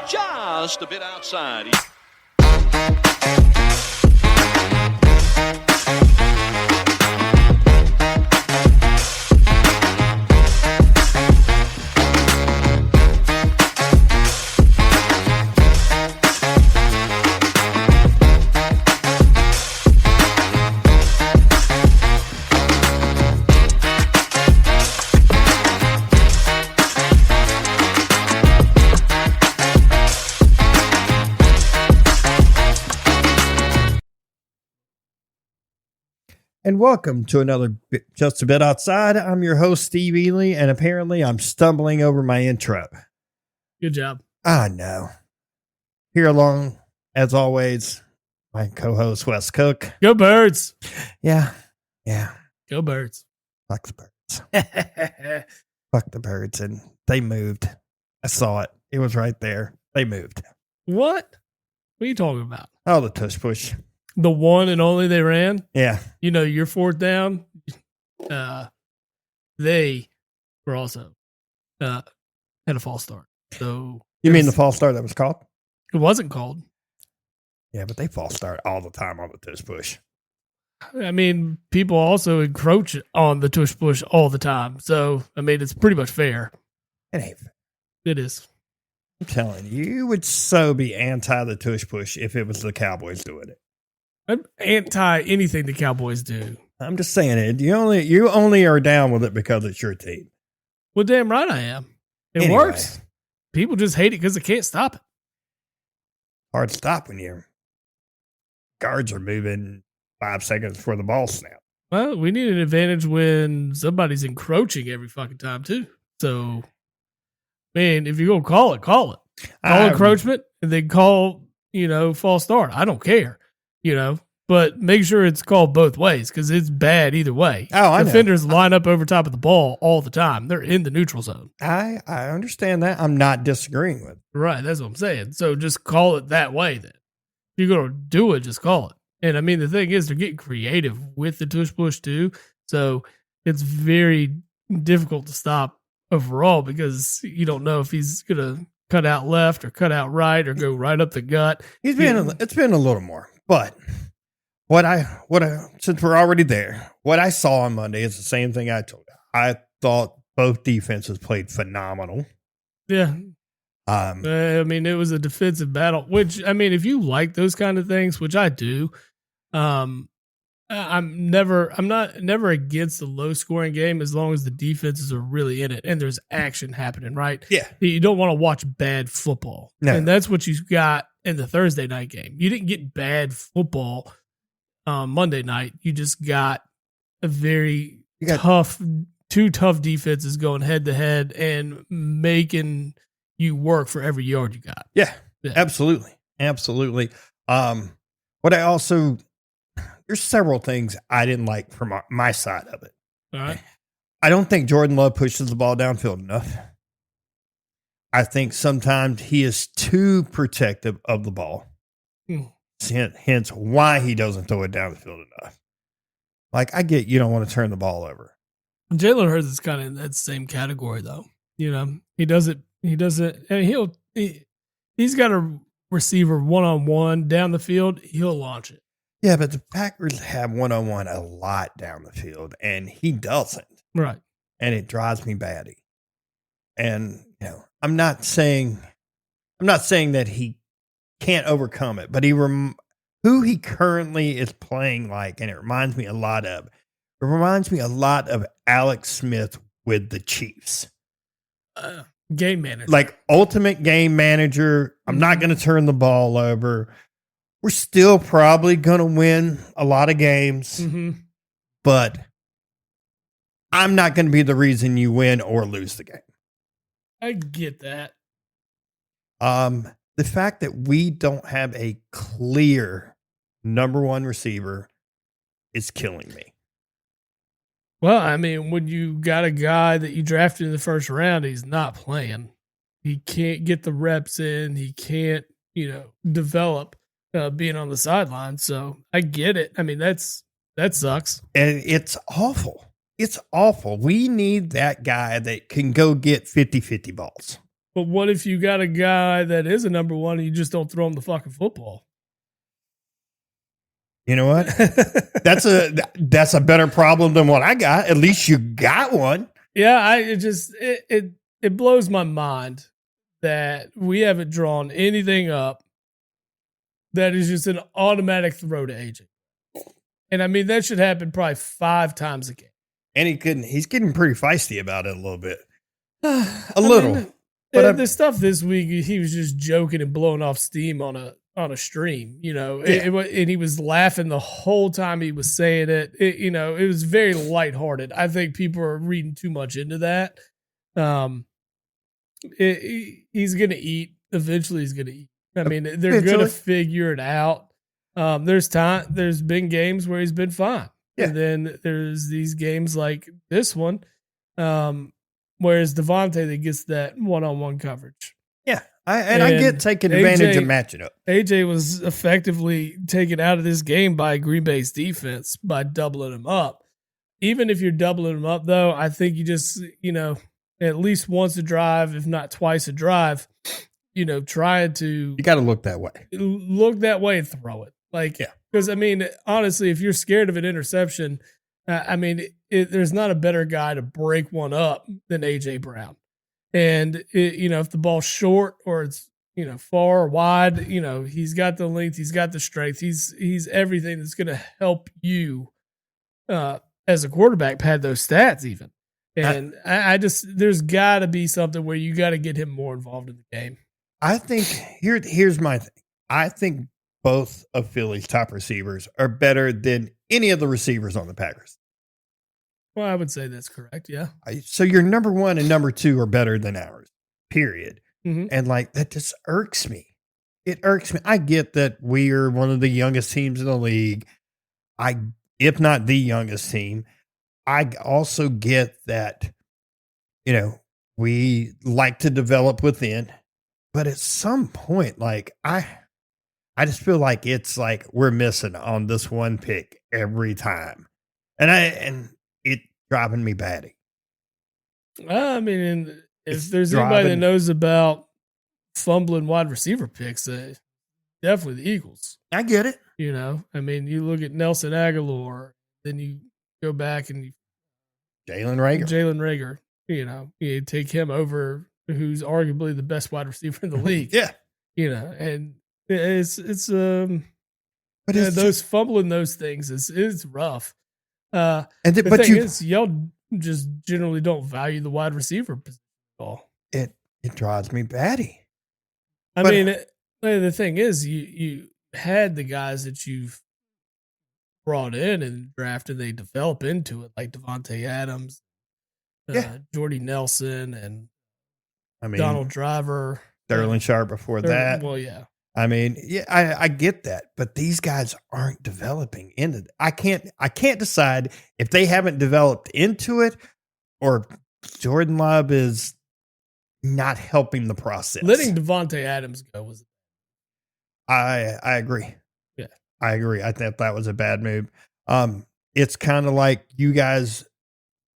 just a bit outside. And welcome to another Just a Bit Outside. I'm your host, Steve Ely, and apparently I'm stumbling over my intro. Good job. I know. Here along, as always, my co-host, Wes Cook. Go Birds. Yeah. Go Birds. Fuck the birds. Fuck the birds. And they moved. I saw it. It was right there. They moved. What? What are you talking about? Oh, the tush push. The one and only they ran? Yeah. You know, your fourth down, they were also had a false start. So You mean the false start that was called? It wasn't called. Yeah, but they false start all the time on the tush push. I mean, people also encroach on the tush push all the time. So, I mean, it's pretty much fair. It ain't fair. It is. I'm telling you, you would so be anti the tush push if it was the Cowboys doing it. I'm anti anything the Cowboys do. I'm just saying it. You only are down with it because it's your team. Well, damn right I am. It Anyway. works. People just hate it because they can't stop it. Hard to stop when your guards are moving 5 seconds before the ball snap. Well, we need an advantage when somebody's encroaching every fucking time, too. So, man, if you're going to call it. Call encroachment and then call, false start. I don't care, but make sure it's called both ways because it's bad either way. Oh, I know. Defenders line up over top of the ball all the time. They're in the neutral zone. I understand that. I'm not disagreeing with it. Right, that's what I'm saying. So just call it that way then. If you're going to do it, just call it. And I mean, the thing is, they're getting creative with the tush push too. So it's very difficult to stop overall because you don't know if he's going to cut out left or cut out right or go right up the gut. It's been a little more, but what I since we're already there, what I saw on Monday is the same thing I told you. I thought both defenses played phenomenal. Yeah. I mean, it was a defensive battle, which, I mean, if you like those kind of things, which I do, I'm never against the low scoring game as long as the defenses are really in it and there's action happening, right? Yeah. You don't want to watch bad football. No. And that's what you got in the Thursday night game. You didn't get bad football Monday night. You just got two tough defenses going head to head and making you work for every yard you got. Yeah. Absolutely. There's several things I didn't like from my side of it. All right. I don't think Jordan Love pushes the ball downfield enough. I think sometimes he is too protective of the ball. Hence why he doesn't throw it down the field enough. Like, I get you don't want to turn the ball over. Jalen Hurts is kind of in that same category, though. He doesn't. I mean, he's got a receiver one-on-one down the field. He'll launch it. Yeah, but the Packers have one-on-one a lot down the field, and he doesn't. Right. And it drives me batty. And I'm not saying that he can't overcome it, but who he currently is playing like, and it reminds me a lot of Alex Smith with the Chiefs. Game manager. Like ultimate game manager. I'm not going to turn the ball over. We're still probably going to win a lot of games, but I'm not going to be the reason you win or lose the game. I get that. The fact that we don't have a clear number one receiver is killing me. Well, I mean, when you got a guy that you drafted in the first round, he's not playing. He can't get the reps in. He can't, develop being on the sideline. So I get it. I mean, that sucks. And it's awful. It's awful. We need that guy that can go get 50-50 balls. But what if you got a guy that is a number one and you just don't throw him the fucking football? You know what? That's a better problem than what I got. At least you got one. Yeah, it blows my mind that we haven't drawn anything up that is just an automatic throw to AJ. And I mean, that should happen probably 5 times a game. And he's getting pretty feisty about it a little bit. A little. But the stuff this week, he was just joking and blowing off steam on a stream, you know, and he was laughing the whole time he was saying it. It was very lighthearted. I think people are reading too much into that. He's going to eat. Eventually he's going to eat. I mean, they're going to figure it out. There's been games where he's been fine. Yeah. And then there's these games like this one, whereas Devontae that gets that one-on-one coverage. Yeah. I get taking advantage of matching up. AJ was effectively taken out of this game by Green Bay's defense by doubling him up. Even if you're doubling him up, though, I think you just, at least once a drive, if not twice a drive, trying to. You got to look that way. Look that way and throw it. Because, I mean, honestly, if you're scared of an interception, there's not a better guy to break one up than A.J. Brown. And, if the ball's short or it's, far or wide, he's got the length, he's got the strength, he's everything that's going to help you as a quarterback pad those stats even. And there's got to be something where you got to get him more involved in the game. I think here's my thing. I think both of Philly's top receivers are better than any of the receivers on the Packers. Well, I would say that's correct. Yeah. So your number 1 and number 2 are better than ours, period. Mm-hmm. And that just irks me. It irks me. I get that we are one of the youngest teams in the league. If not the youngest team, I also get that, we like to develop within, but at some point, I just feel like it's like we're missing on this one pick every time. And it driving me batty. I mean, if there's anybody that knows about fumbling wide receiver picks, definitely the Eagles. I get it. I mean, you look at Nelson Aguilar, then you go back and Jalen Rager, you take him over, who's arguably the best wide receiver in the league. Yeah. And but those fumbling those things is rough. But the thing is, y'all just generally don't value the wide receiver position at all. It drives me batty. I mean, the thing is, you had the guys that you've brought in and drafted, they develop into it, like Devontae Adams, Jordy Nelson, and Donald Driver, Sterling Sharp before that. Well, yeah. I mean, yeah, I get that, but these guys aren't developing into it. I can't decide if they haven't developed into it or Jordan Love is not helping the process. Letting Devontae Adams go was. I agree. Yeah, I agree. I thought that was a bad move. It's kind of like you guys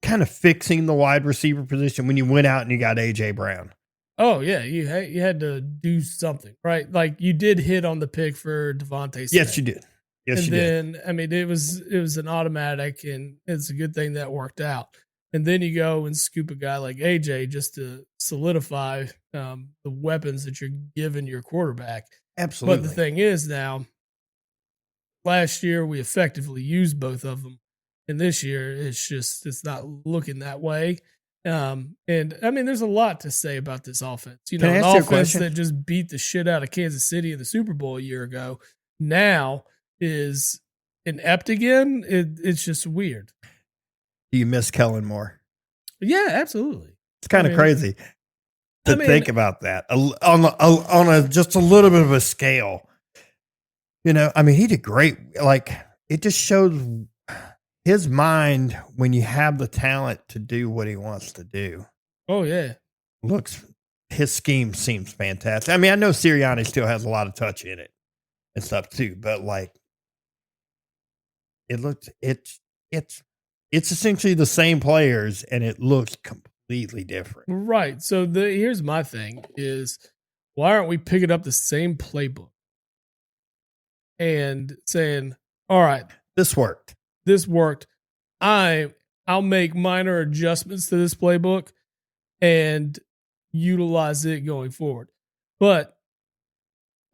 kind of fixing the wide receiver position when you went out and you got A.J. Brown. Oh, yeah. You had to do something, right? Like, you did hit on the pick for Devontae Smith. Yes, you did. Yes, you did. And then, I mean, it was an automatic, and it's a good thing that worked out. And then you go and scoop a guy like AJ just to solidify the weapons that you're giving your quarterback. Absolutely. But the thing is now, last year we effectively used both of them. And this year, it's not looking that way. And I mean, there's a lot to say about this offense. An offense that just beat the shit out of Kansas City in the Super Bowl a year ago now is inept again. It's just weird. Do you miss Kellen Moore? Yeah, absolutely. It's kind of crazy to think about that on just a little bit of a scale. I mean, he did great. It just shows his mind when you have the talent to do what he wants to do. Oh, yeah. His scheme seems fantastic. I mean, I know Sirianni still has a lot of touch in it and stuff too, but it's essentially the same players and it looks completely different. Right. So here's my thing is why aren't we picking up the same playbook and saying, all right, This worked. this worked. I'll make minor adjustments to this playbook and utilize it going forward. But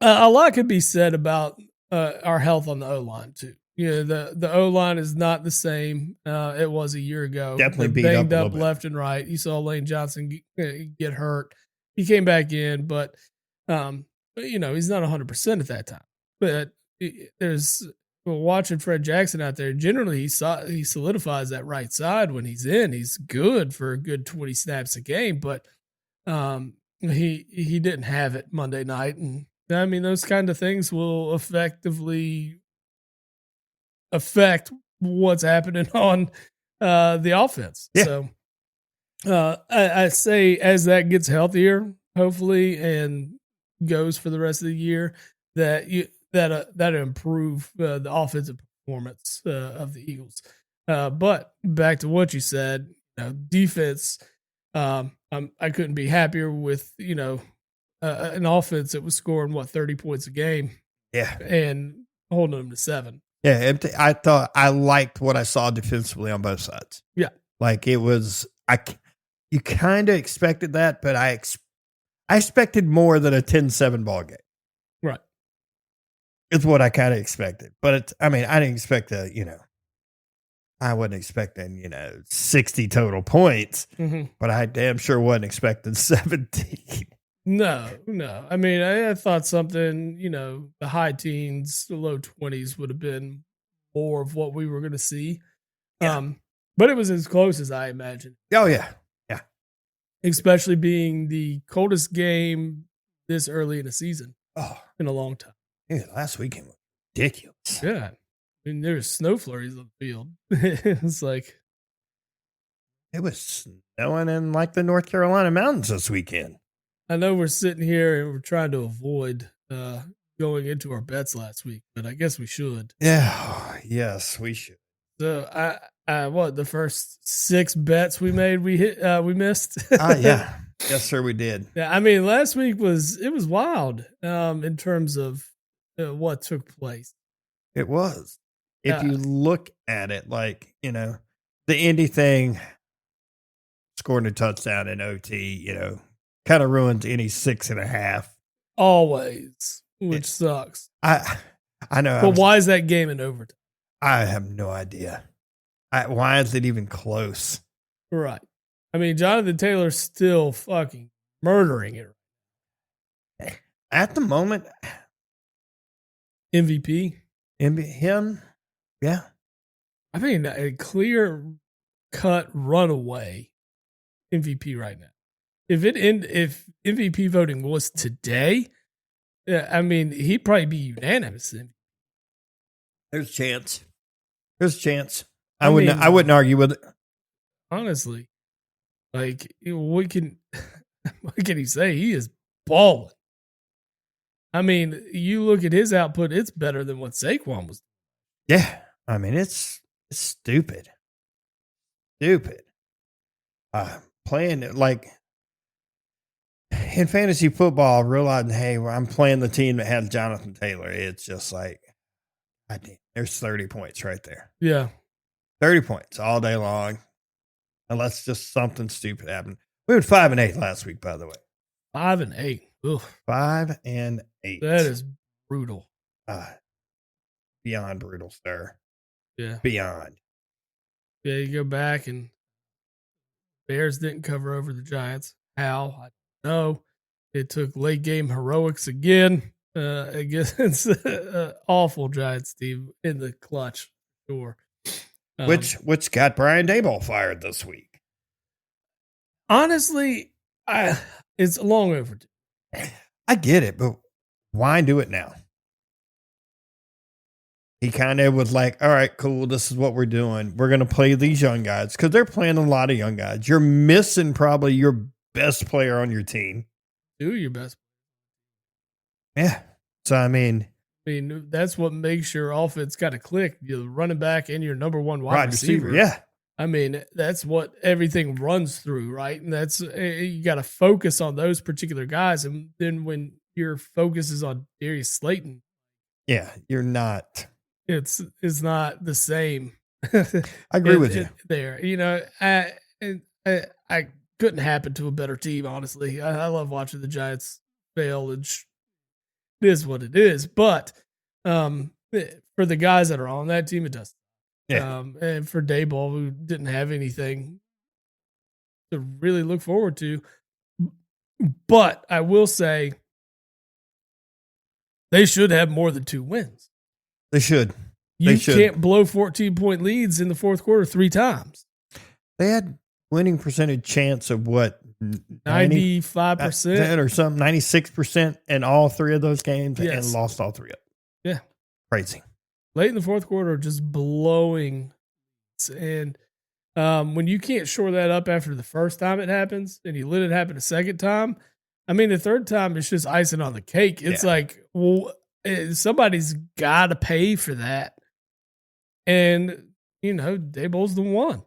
a lot could be said about our health on the O line too. The O line is not the same it was a year ago. Definitely They're beat up banged a up little bit. left and right. You saw Lane Johnson get hurt. He came back in, but he's not 100% at that time. But there's watching Fred Jackson out there. Generally, he solidifies that right side when he's in. He's good for a good 20 snaps a game, but he didn't have it Monday night, and I mean those kind of things will effectively affect what's happening on the offense. Yeah. So I say as that gets healthier, hopefully, and goes for the rest of the year, that improve the offensive performance of the Eagles. But back to what you said, defense. I couldn't be happier with an offense that was scoring 30 points a game. Yeah, and holding them to 7. Yeah, I thought I liked what I saw defensively on both sides. Yeah, like it was. You kind of expected that, but I expected more than a 10-7 ball game. Right, it's what I kind of expected. But I didn't expect I wasn't expecting 60 total points, but I damn sure wasn't expecting 17. No. I mean, I thought something, the high teens, the low 20s would have been more of what we were going to see. Yeah. But it was as close as I imagined. Oh, yeah. Yeah. Especially being the coldest game this early in the season in a long time. Yeah, last weekend was ridiculous. Yeah. I mean, there was snow flurries on the field. It's like. It was snowing in like the North Carolina mountains this weekend. I know we're sitting here and we're trying to avoid going into our bets last week, but I guess we should. Yeah, yes, we should. So the first 6 bets we made we missed? Yeah. Yes, sir, we did. Yeah, I mean last week was wild in terms of what took place. It was. If you look at it, the Indy thing, scoring a touchdown in OT, kind of ruins any 6.5. Always, which sucks. I know. But why is that game in overtime? I have no idea. Why is it even close? Right. I mean, Jonathan Taylor's still fucking murdering it. At the moment. MVP? Him? Yeah. I mean, a clear cut runaway MVP right now. If MVP voting was today, I mean, he'd probably be unanimous. There's a chance. There's a chance. I wouldn't argue with it. Honestly, what can he say? He is balling. I mean, you look at his output; it's better than what Saquon was. Yeah, I mean, it's stupid. Stupid. Playing it like in fantasy football, realizing, hey, I'm playing the team that has Jonathan Taylor. It's just like, there's 30 points right there. Yeah. 30 points all day long. Unless just something stupid happened. We were 5-8 last week, by the way. 5-8. Ugh. 5-8. That is brutal. Beyond brutal, sir. Yeah. Beyond. Yeah, you go back and Bears didn't cover over the Giants. How? I don't know. It took late game heroics again against awful Giants team in the clutch. Sure. Which got Brian Daboll fired this week. Honestly, it's long overdue. I get it, but why do it now? He kind of was like, all right, cool. This is what we're doing. We're going to play these young guys because they're playing a lot of young guys. You're missing probably your best player on your team. Do your best. Yeah. So, I mean, that's what makes your offense got to click. You're running back and your number one wide receiver. Yeah. I mean, that's what everything runs through, right? And that's you got to focus on those particular guys, and then when your focus is on Darius Slayton, Yeah, you're not. it's not the same. I agree with you. There, I couldn't happen to a better team. Honestly, I love watching the Giants fail, and it is what it is. But for the guys that are on that team, it does. Yeah. And for Dayball, who didn't have anything to really look forward to, but I will say they should have more than 2 wins. They should. You can't blow 14-point leads in the fourth quarter 3 times. They had winning percentage chance of what? 95% or something, 96% in all 3 of those games, Yes. and lost all 3 of them. Yeah. Crazy. Late in the fourth quarter, just blowing. And when you can't shore that up after the first time it happens, and you let it happen a second time, I mean, the third time it's just icing on the cake. It's like, well, somebody's got to pay for that. And, Dayball's the one.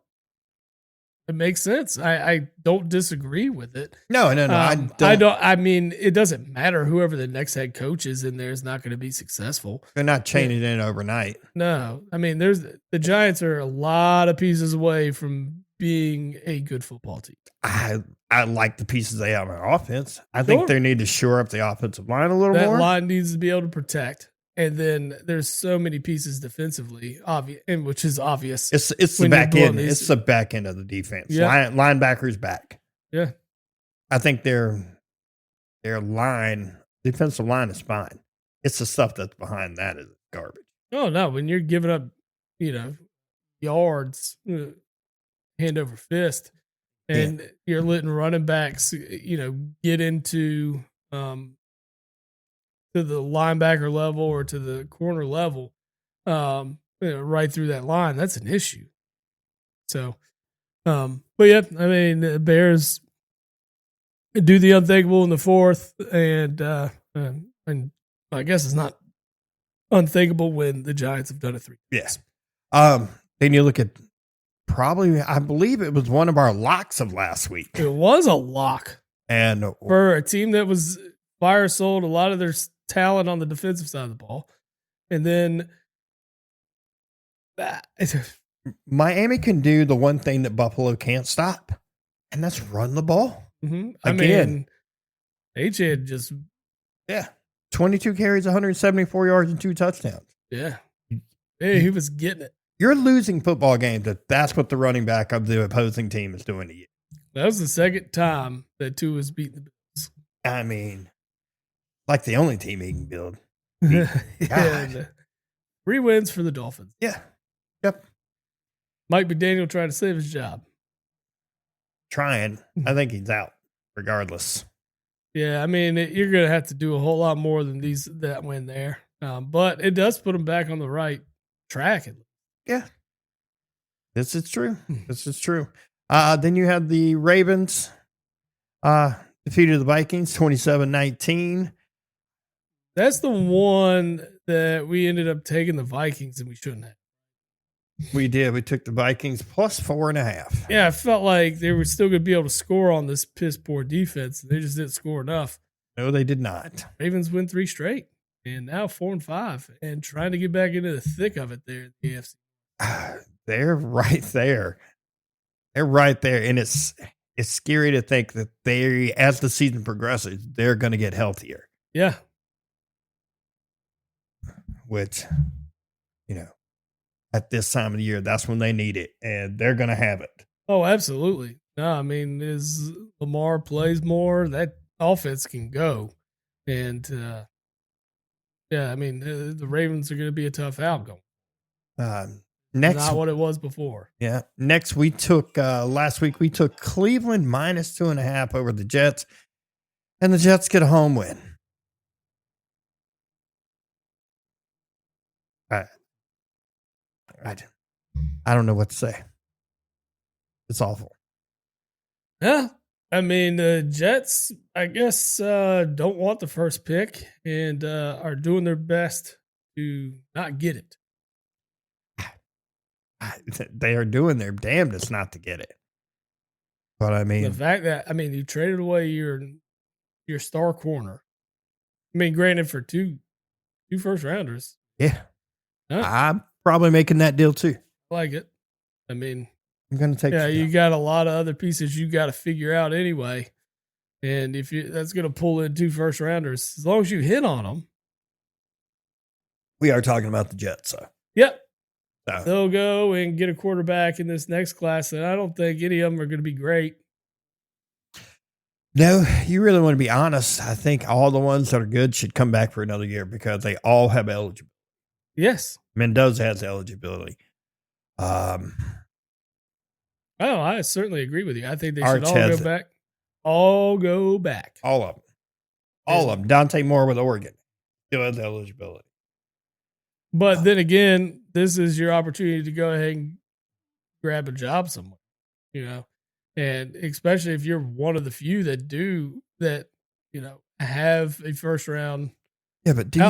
It makes sense. I don't disagree with it. No, I don't. I mean, it doesn't matter. Whoever the next head coach is in there is not going to be successful. They're not changing it overnight. No, I mean, the Giants are a lot of pieces away from being a good football team. I like the pieces they have on offense. I think they need to shore up the offensive line a little more. That line needs to be able to protect. And then there's so many pieces defensively, which is obvious. It's the back end. It's the back end of the defense. Yeah. Linebackers back. Yeah. I think their defensive line is fine. It's the stuff that's behind that is garbage. Oh no, when you're giving up, yards, hand over fist, and you're letting running backs, get into to the linebacker level or to the corner level, right through that line, that's an issue. So, but yeah, I mean, the Bears do the unthinkable in the fourth, and I guess it's not unthinkable when the Giants have done it 3 times. Then you look at I believe it was one of our locks of last week. It was a lock, and for a team that was fire sold a lot of their talent on the defensive side of the ball. And then Miami can do the one thing that Buffalo can't stop, and that's run the ball. Mm-hmm. I mean, H-Head just 22 carries, 174 yards, and 2 touchdowns. Yeah. Hey, he was getting it. You're losing football games. That's what the running back of the opposing team is doing to you. That was the second time that Tua has beaten the Bills. I mean, like the only team he can build. 3 wins for the Dolphins. Yeah. Yep. Mike McDaniel trying to save his job. Trying. I think he's out regardless. Yeah, I mean, you're going to have to do a whole lot more than that win there. But it does put him back on the right track. Yeah. This is true. This is true. Then you had the Ravens defeated the Vikings 27-19. That's the one that we ended up taking the Vikings and we shouldn't have. We did. We took the Vikings plus 4.5. Yeah, I felt like they were still going to be able to score on this piss poor defense. They just didn't score enough. No, they did not. Ravens win 3 straight and now 4-5 and trying to get back into the thick of it there in the AFC. They're right there. They're right there. And it's scary to think that as the season progresses, they're going to get healthier. Yeah. Which, at this time of the year, that's when they need it, and they're going to have it. Oh, absolutely. No, I mean, as Lamar plays more, that offense can go. And, I mean, the Ravens are going to be a tough outcome. Not what it was before. Yeah. Next, last week, we took Cleveland minus 2.5 over the Jets, and the Jets get a home win. I don't know what to say. It's awful. Yeah. I mean, the Jets, I guess, don't want the first pick and are doing their best to not get it. they are doing their damnedest not to get it. But I mean, The fact that you traded away your star corner. I mean, granted for two first rounders. yeah, Huh? I'm probably making that deal too. I like it. I mean, I'm going to take. Yeah, you got a lot of other pieces you got to figure out anyway. And if that's going to pull in 2 first rounders, as long as you hit on them. We are talking about the Jets, so. Yep. So. They'll go and get a quarterback in this next class, and I don't think any of them are going to be great. No, you really want to be honest. I think all the ones that are good should come back for another year because they all have eligibility. Yes. Mendoza has eligibility. Oh, I certainly agree with you. I think they Arch should all go back. All go back. All of them. All of them. Dante Moore with Oregon still has eligibility. But then again, this is your opportunity to go ahead and grab a job somewhere, and especially if you're one of the few that do that, have a first round. Yeah, but do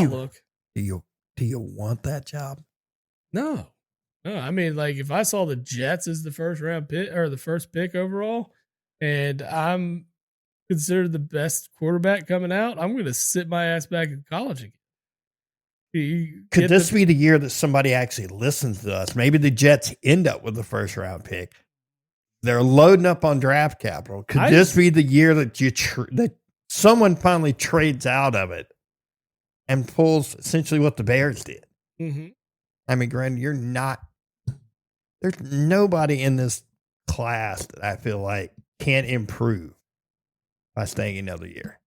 you want that job? No. I mean, like if I saw the Jets as the first round pick or the first pick overall, and I'm considered the best quarterback coming out, I'm going to sit my ass back in college again. Could this be the year that somebody actually listens to us? Maybe the Jets end up with the first round pick. They're loading up on draft capital. Could this be the year that that someone finally trades out of it and pulls essentially what the Bears did? Mm-hmm. I mean, Granted, there's nobody in this class that I feel like can improve by staying another year.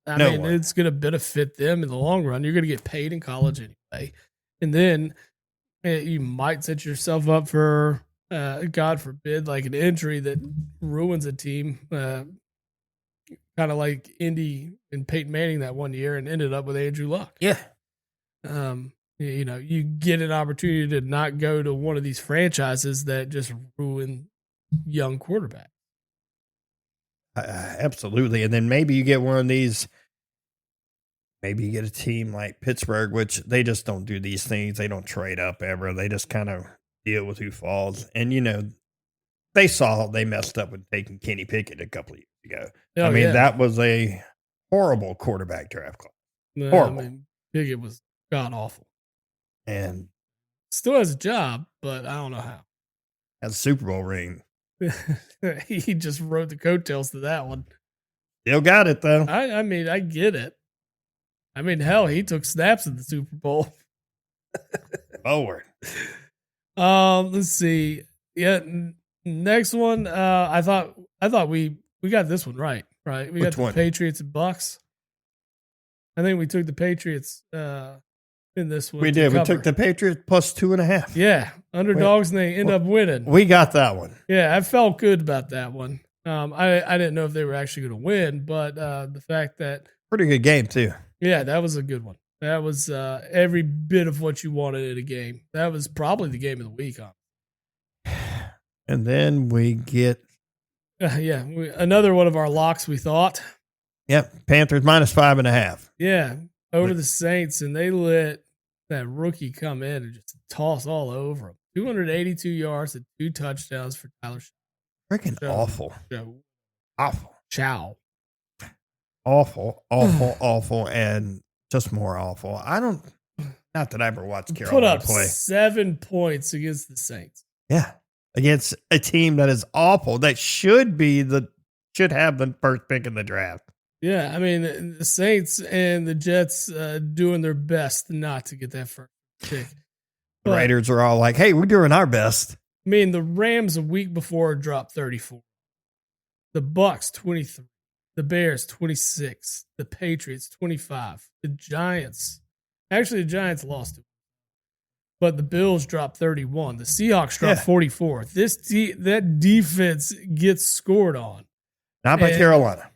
I mean, it's going to benefit them in the long run. You're going to get paid in college anyway. And then you might set yourself up for, God forbid, like an injury that ruins a team. Kind of like Indy and Peyton Manning that one year and ended up with Andrew Luck. Yeah. You get an opportunity to not go to one of these franchises that just ruin young quarterbacks. Absolutely. And then maybe you get one of these. Maybe you get a team like Pittsburgh, which they just don't do these things. They don't trade up ever. They just kind of deal with who falls. And, they saw they messed up with taking Kenny Pickett a couple of years ago. That was a horrible quarterback draft class. Horrible. Pickett was god awful. And still has a job, but I don't know how. Has a Super Bowl ring. He just rode the coattails to that one. Still got it, though. I get it. Hell, he took snaps in the Super Bowl. Forward. Let's see. Yeah, next one. I thought we got this one right. Right, we got the Patriots and Bucks. I think we took the Patriots in this one. We did. We took the Patriots plus 2.5. Yeah, underdogs, and they end up winning. We got that one. Yeah, I felt good about that one. I didn't know if they were actually going to win, but the fact that pretty good game too. Yeah, that was a good one. That was every bit of what you wanted in a game. That was probably the game of the week. And then we get another one of our locks. We thought. Yep, Panthers minus 5.5. Yeah, over the Saints, and they let that rookie come in and just toss all over them. 282 yards and 2 touchdowns for Tyler. Freaking awful. Awful. Chow. Awful, and just more awful. Not that I ever watched Carolina play. Put up 7 points against the Saints. Yeah, against a team that is awful. That should have the first pick in the draft. Yeah, the Saints and the Jets doing their best not to get that first pick. The Raiders are all like, "Hey, we're doing our best." The Rams a week before dropped 34. The Bucks 23. The Bears 26. The Patriots 25. The Giants lost it, but the Bills dropped 31. The Seahawks dropped 44. That defense gets scored on. Not by Carolina.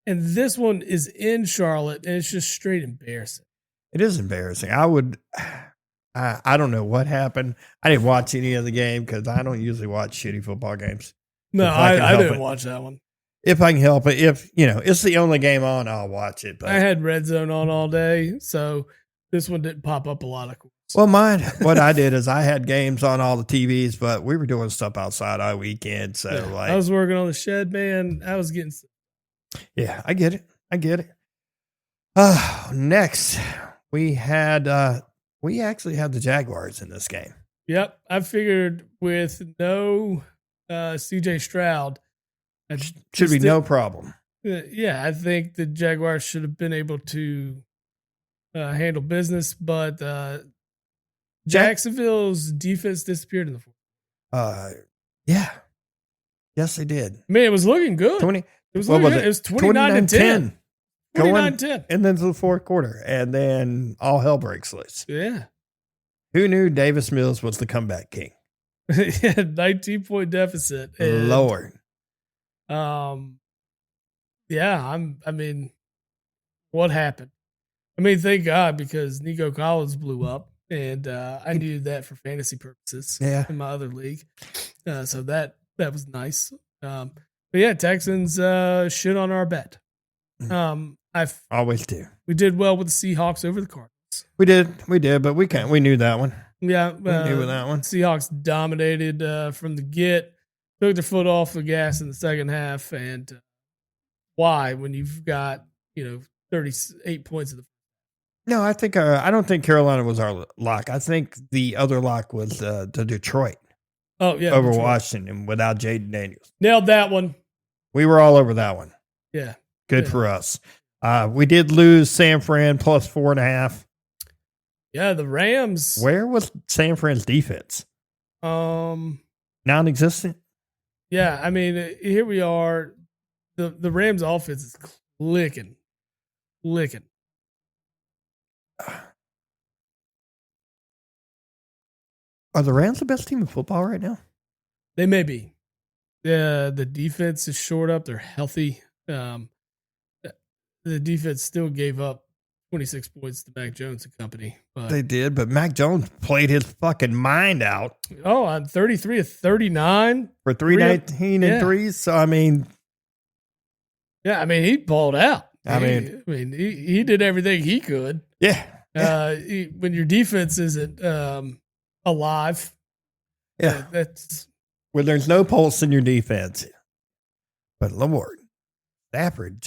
And this one is in Charlotte, and it's just straight embarrassing. It is embarrassing. I don't know what happened. I didn't watch any of the game because I don't usually watch shitty football games. No, I didn't watch that one. If I can help it. If, it's the only game on, I'll watch it. But I had Red Zone on all day, so This one didn't pop up a lot, of course. Well, what I did is I had games on all the TVs, but we were doing stuff outside all weekend. So, Yeah, I was working on the shed, man. I was getting. Yeah, I get it. Next, we actually had the Jaguars in this game. Yep, I figured with no CJ Stroud, should be no problem. Yeah, I think the Jaguars should have been able to handle business, but Jacksonville's defense disappeared in the fourth. Yeah. Yes, they did. Man, it was looking good. It was 29-10. 29-10. And then to the fourth quarter. And then all hell breaks loose. Yeah. Who knew Davis Mills was the comeback king? 19-point deficit. And, Lord. Yeah, I mean, what happened? I mean, thank God, because Nico Collins blew up, and I needed that for fantasy purposes in my other league. So that was nice. But yeah, Texans shit on our bet. I always do. We did well with the Seahawks over the Cardinals. We did, but we knew that one. Yeah, we knew that one. Seahawks dominated from the get, took their foot off the gas in the second half, and why when you've got 38 points in the. No, I don't think Carolina was our lock. I think the other lock was the Detroit. Oh yeah, over Detroit. Washington without Jaden Daniels. Nailed that one. We were all over that one. Yeah, good for us. We did lose San Fran plus 4.5. Yeah, the Rams. Where was San Fran's defense? Non-existent. Yeah, I mean, here we are. The Rams offense is clicking. Are the Rams the best team in football right now? They may be. The defense is shored up. They're healthy. The defense still gave up 26 points to Mac Jones and company. But they did, but Mac Jones played his fucking mind out. Oh, on 33 of 39. For 319 and threes. So, I mean. Yeah, I mean, he balled out. He did everything he could. Yeah. When your defense isn't alive. Yeah. That's. When there's no pulse in your defense. But Lord, Stafford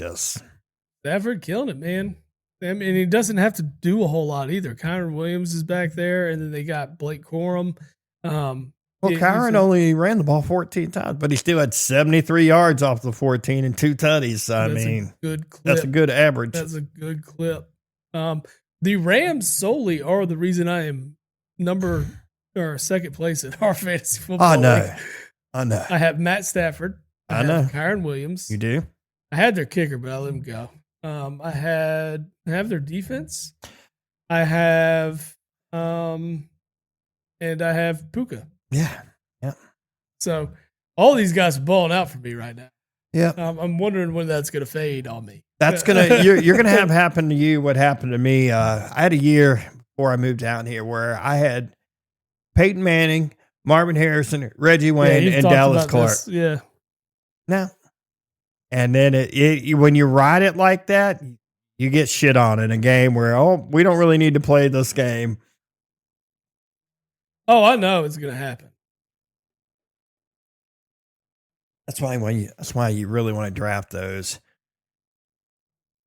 killing it, man. I mean, he doesn't have to do a whole lot either. Kyron Williams is back there, and then they got Blake Corum. Kyron only ran the ball 14 times, but he still had 73 yards off the 14 and 2 tutties. So, I mean, good clip. That's a good average. That's a good clip. The Rams solely are the reason I am second place in our fantasy football. I know. League. I know. I have Matt Stafford. I know. Kyron Williams. You do? I had their kicker, but I let him go. I have their defense. I have and I have Puka. Yeah. So all these guys are balling out for me right now. Yeah. I'm wondering when that's going to fade on me. That's you're gonna have happen to you what happened to me. I had a year before I moved down here where I had Peyton Manning, Marvin Harrison, Reggie Wayne, and Dallas Clark. This. Yeah. No. And then when you ride it like that, you get shit on in a game where, we don't really need to play this game. Oh, I know it's going to happen. That's why you really want to draft those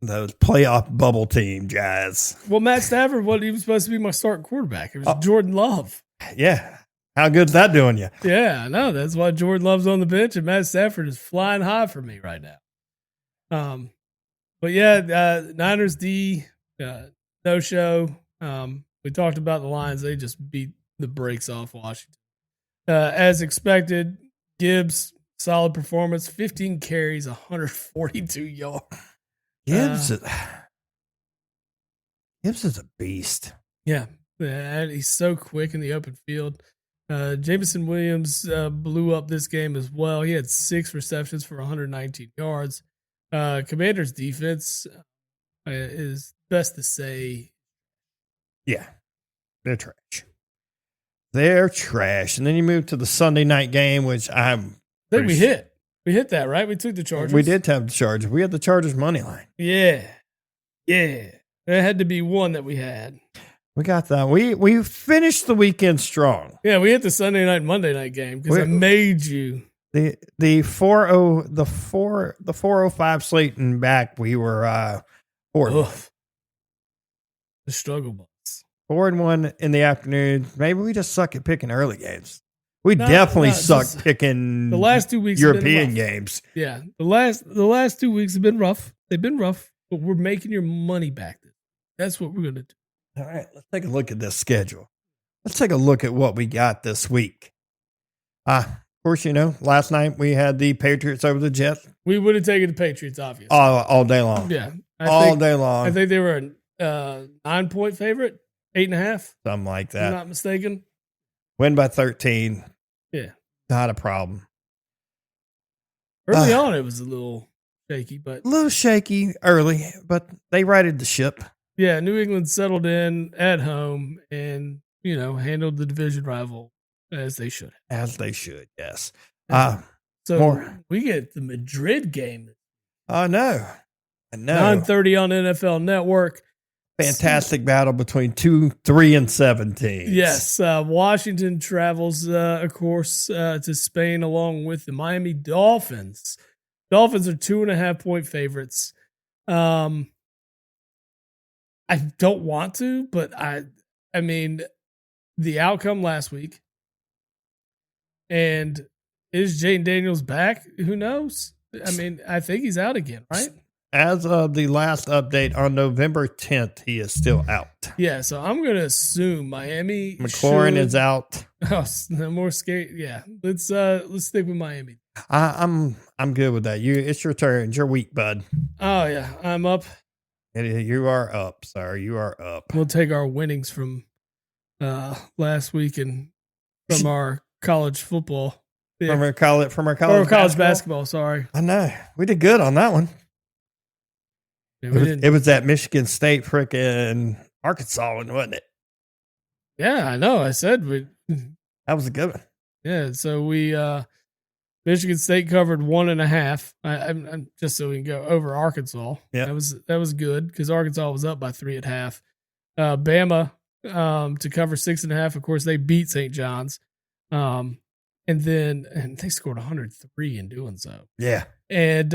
playoff bubble team guys. Well, Matt Stafford wasn't even supposed to be my starting quarterback. It was Jordan Love. Yeah. How good's that doing you? Yeah, I know. That's why Jordan Love's on the bench and Matt Stafford is flying high for me right now. But yeah, Niners D, no show. We talked about the Lions. They just beat the brakes off Washington. As expected, Gibbs, solid performance, 15 carries, 142 yards. Gibbs is a beast. Yeah, he's so quick in the open field. Jameson Williams blew up this game as well. He had 6 receptions for 119 yards. Commanders' defense is best to say. Yeah, they're trash. They're trash. And then you move to the Sunday night game, which I think we hit. We hit that, right? We took the Chargers. We did have the Chargers. We had the Chargers money line. Yeah. There had to be one that we had. We got that. We finished the weekend strong. Yeah, we hit the Sunday night, Monday night game because I made you. The 405 slate and back. We were 4-1. The struggle bus. 4-1 in the afternoon. Maybe we just suck at picking early games. We definitely suck picking the last 2 weeks European games. Yeah, the last 2 weeks have been rough. They've been rough, but we're making your money back. That's what we're gonna do. All right, let's take a look at this schedule. Let's take a look at what we got this week. Of course, last night we had the Patriots over the Jets. We would have taken the Patriots, obviously. All day long. Yeah. All day long. I think they were a 9-point favorite, 8.5. Something like that. If I'm not mistaken. Win by 13. Yeah. Not a problem. Early on, it was a little shaky, but. A little shaky early, but they righted the ship. Yeah, New England settled in at home and, handled the division rival as they should. As they should, yes. We get the Madrid game. Oh, no. I know. 9:30 on NFL Network. Fantastic battle between 2, 3, and 7 teams. Yes. Washington travels, of course, to Spain along with the Miami Dolphins. Dolphins are 2.5-point favorites. I don't want to, but I mean, the outcome last week. And is Jayden Daniels back? Who knows? I mean, I think he's out again, right? As of the last update on November 10th, he is still out. Yeah, so I'm going to assume Miami. McLaurin is out. Oh, no more skate. Yeah, let's stick with Miami. I'm good with that. It's your turn. It's your week, bud. Oh yeah, I'm up. You are up, sir. You are up. We'll take our winnings from last week and from our college football. Yeah. From our college basketball. Sorry, I know we did good on that one. Yeah, it was that Michigan State frickin' Arkansas one, wasn't it? Yeah, I know. I said that was a good one. Yeah, so we Michigan State covered 1.5. I'm just so we can go over Arkansas. Yeah, that was good because Arkansas was up by 3.5. Bama to cover 6.5. Of course, they beat St. John's, and they scored 103 in doing so. Yeah, and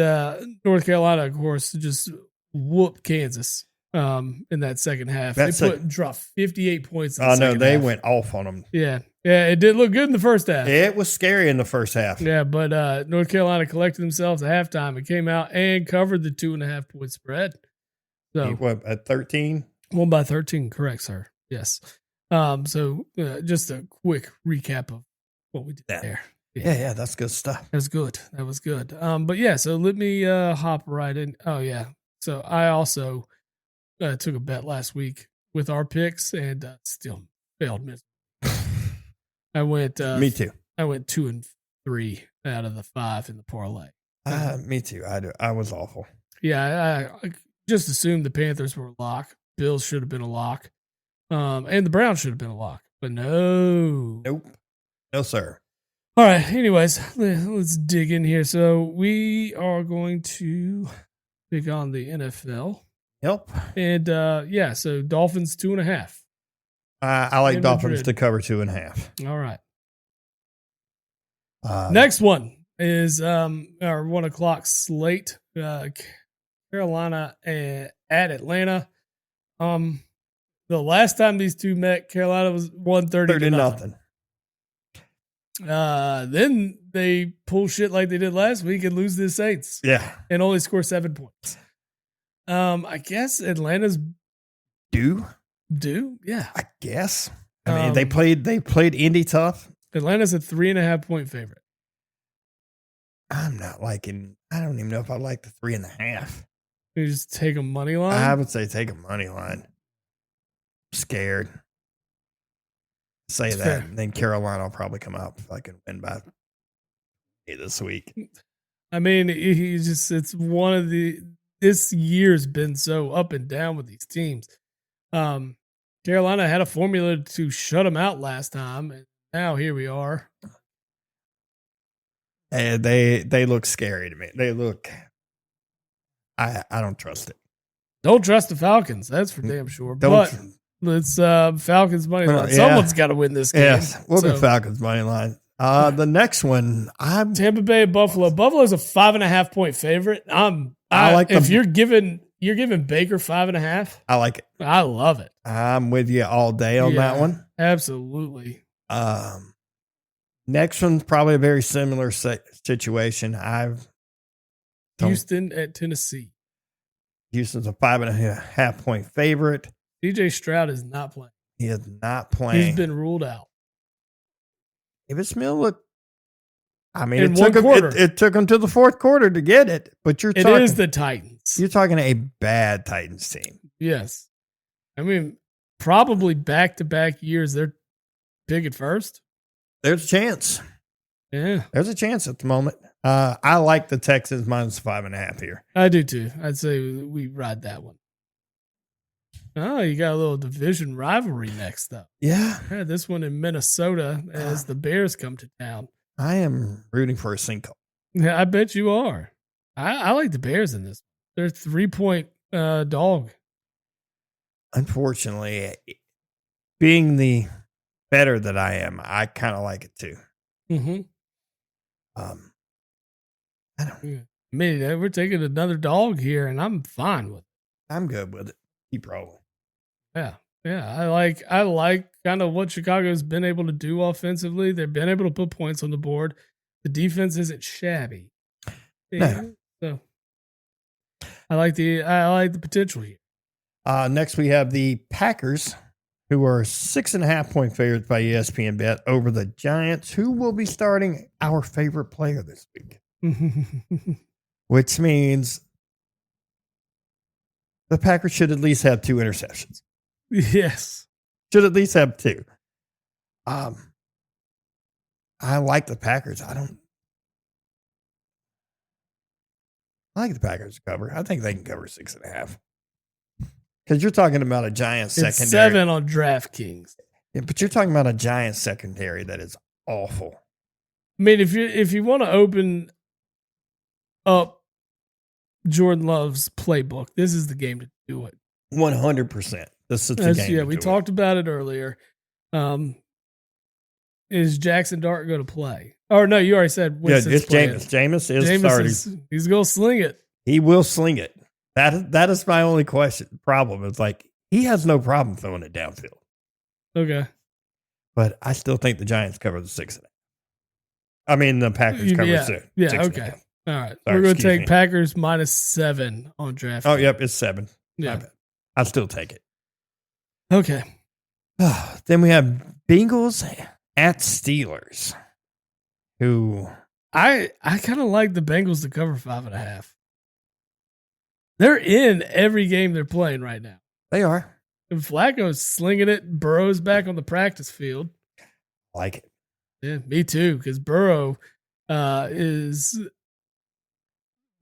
North Carolina, of course, just whooped Kansas in that second half. Dropped 58 points. Oh no, they went off on them. Yeah, it did look good in the first half. It was scary in the first half. Yeah, but North Carolina collected themselves at halftime and came out and covered the 2.5-point spread. So what, at 13? Won by 13, correct, sir. Yes. So just a quick recap of what we did there. Yeah, that's good stuff. That was good. But yeah, so let me hop right in. Oh yeah. So I also took a bet last week with our picks and still failed miserably. I went. Me too. I went 2 and 3 out of the 5 in the parlay. Me too. I was awful. Yeah, I just assumed the Panthers were a lock. Bills should have been a lock, and the Browns should have been a lock. But nope, no sir. All right. Anyways, let's dig in here. So we are going to pick on the NFL. Yep. And so Dolphins 2.5. I like Dolphins to cover 2.5. All right. Next one is our 1:00 slate. Carolina at Atlanta. The last time these two met, Carolina was 130-0. Then they pull shit like they did last week and lose to the Saints. Yeah. And only score 7 points. I guess Atlanta's due. Yeah. I guess. I mean, they played Indy tough. Atlanta's a 3.5-point favorite. I don't even know if I like the 3.5. You just take a money line? I would say take a money line. I'm scared. Say That's that. fair. And then Carolina will probably come out if I can win by this week. I mean, it's one of this year's been so up and down with these teams. Carolina had a formula to shut them out last time, and now here we are. And they look scary to me. They look. I don't trust it. Don't trust the Falcons. That's for damn sure. Don't Let's Falcons money line. Yeah. Someone's got to win this game. Yes, we'll go Falcons money line. The next one, Tampa Bay and Buffalo. Buffalo's a 5.5 point favorite. If you're giving Baker 5.5. I like it. I love it. I'm with you all day on that one. Absolutely. Next one's probably a very similar situation. Houston at Tennessee. Houston's a 5.5 point favorite. DJ Stroud is not playing. He is not playing. He's been ruled out. Davis Mill looked. I mean, it took him to the fourth quarter to get it. But it is the Titans. You're talking a bad Titans team. Yes, I mean probably back-to-back years they're big at first. There's a chance. Yeah, there's a chance at the moment. I like the Texans minus 5.5 here. I do too. I'd say we ride that one. Oh, you got a little division rivalry next up. Yeah. This one in Minnesota as the Bears come to town. I am rooting for a sinkhole. Yeah, I bet you are. I like the Bears in this. They're 3-point dog. Unfortunately, being the better that I am, I kind of like it too. Mm-hmm. I don't. I mean, we're taking another dog here, and I'm fine with it. I'm good with it. Keep rolling. Yeah. I like kind of what Chicago's been able to do offensively. They've been able to put points on the board. The defense isn't shabby. No. So I like the potential here. Next we have the Packers, who are 6.5 point favorites by ESPN Bet over the Giants, who will be starting our favorite player this week. Which means the Packers should at least have 2 interceptions. Yes. Should at least have 2. I like the Packers. I like the Packers to cover. I think they can cover 6.5. Because you're talking about a Giants secondary. It's 7 on DraftKings. Yeah, but you're talking about a Giants secondary that is awful. I mean, if you want to open up Jordan Love's playbook, this is the game to do it. 100%. This is the game. Yeah, we talked about it earlier. Is Jackson Dart going to play? Or no, you already said Winston's it's Jameis. Jameis is starting. He's going to sling it. He will sling it. That is my only problem. It's like he has no problem throwing it downfield. Okay. But I still think the Giants cover the 6.5. I mean, the Packers cover 6. Yeah, 6.5. okay. All right. Sorry, we're going to take Packers minus 7 on draft. Oh, yep, it's 7. Yeah. I'll still take it. Okay. Then we have Bengals at Steelers, who I kind of like the Bengals to cover 5.5. They're in every game they're playing right now. They are. And Flacco's slinging it. Burrow's back on the practice field. Like it. Yeah, me too, because Burrow is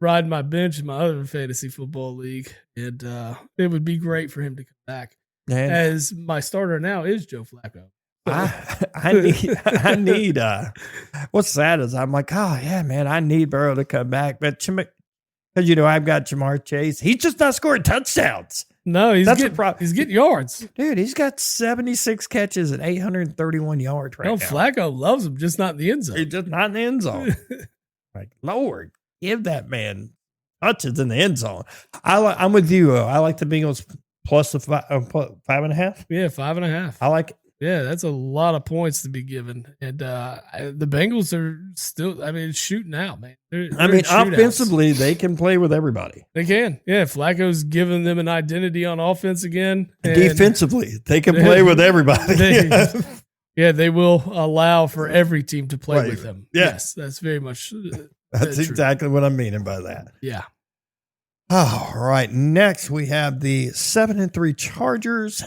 riding my bench in my other fantasy football league, and it would be great for him to come back. And as my starter now is Joe Flacco. I need what's sad is I'm like, oh yeah, man, I need Burrow to come back, but because I've got Jamar Chase, he's just not scoring touchdowns. No, he's getting yards, dude. He's got 76 catches and 831 yards right now. Flacco loves him, just not in the end zone. He's just not in the end zone. Like, Lord, give that man touches in the end zone. I'm with you. I like the Bengals plus the 5.5. Yeah, 5.5. I like it. Yeah, that's a lot of points to be given. And the Bengals are still, it's shooting out, man. They're offensively, they can play with everybody. They can. Yeah, Flacco's giving them an identity on offense again. Defensively, they can play with everybody. They will allow for every team to play with them. Yeah. Yes, that's very much that's exactly what I'm meaning by that. Yeah. All right. Next, we have the 7-3 Chargers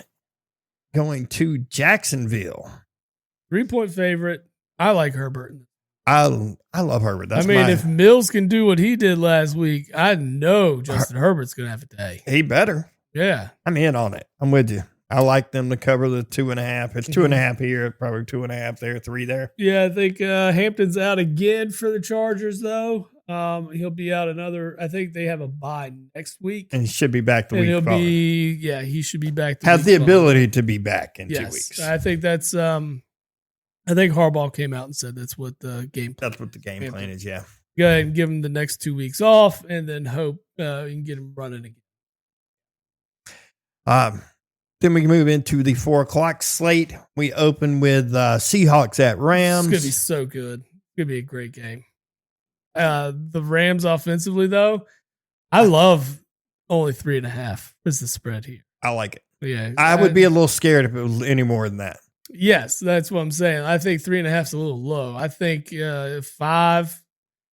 going to Jacksonville. 3-point favorite. I like Herbert. I love Herbert. If Mills can do what he did last week, I know Justin Herbert's going to have a day. He better. Yeah. I'm in on it. I'm with you. I like them to cover the 2.5. It's 2.5 here, probably 2.5 there, 3 there. Yeah, I think Hampton's out again for the Chargers, though. He'll be out another. I think they have a bye next week, And he should be back the and week he'll following. he should be back. Has week the following. ability to be back in 2 Yes, weeks. I think that's. I think Harbaugh came out and said that's what the game plan. That's what the game plan is. Yeah. Go ahead and give him the next 2 weeks off, and then hope you can get him running again. Then we move into the 4:00 slate. We open with Seahawks at Rams. It's gonna be so good. It's gonna be a great game. The Rams offensively, though, I love only 3.5 is the spread here. I like it. Yeah, I would be a little scared if it was any more than that. Yes, that's what I'm saying. I think 3.5 is a little low. I think 5,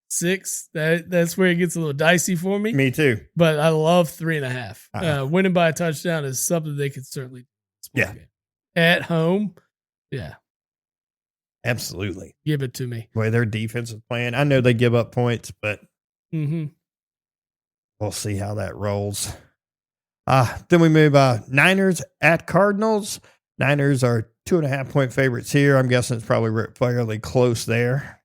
6. That's where it gets a little dicey for me. Me too. But I love 3.5. Winning by a touchdown is something they could certainly. Yeah. At home. Yeah. Absolutely. Give it to me. The way their defense is playing. I know they give up points, but we'll see how that rolls. Then we move Niners at Cardinals. Niners are 2.5-point favorites here. I'm guessing it's probably fairly close there.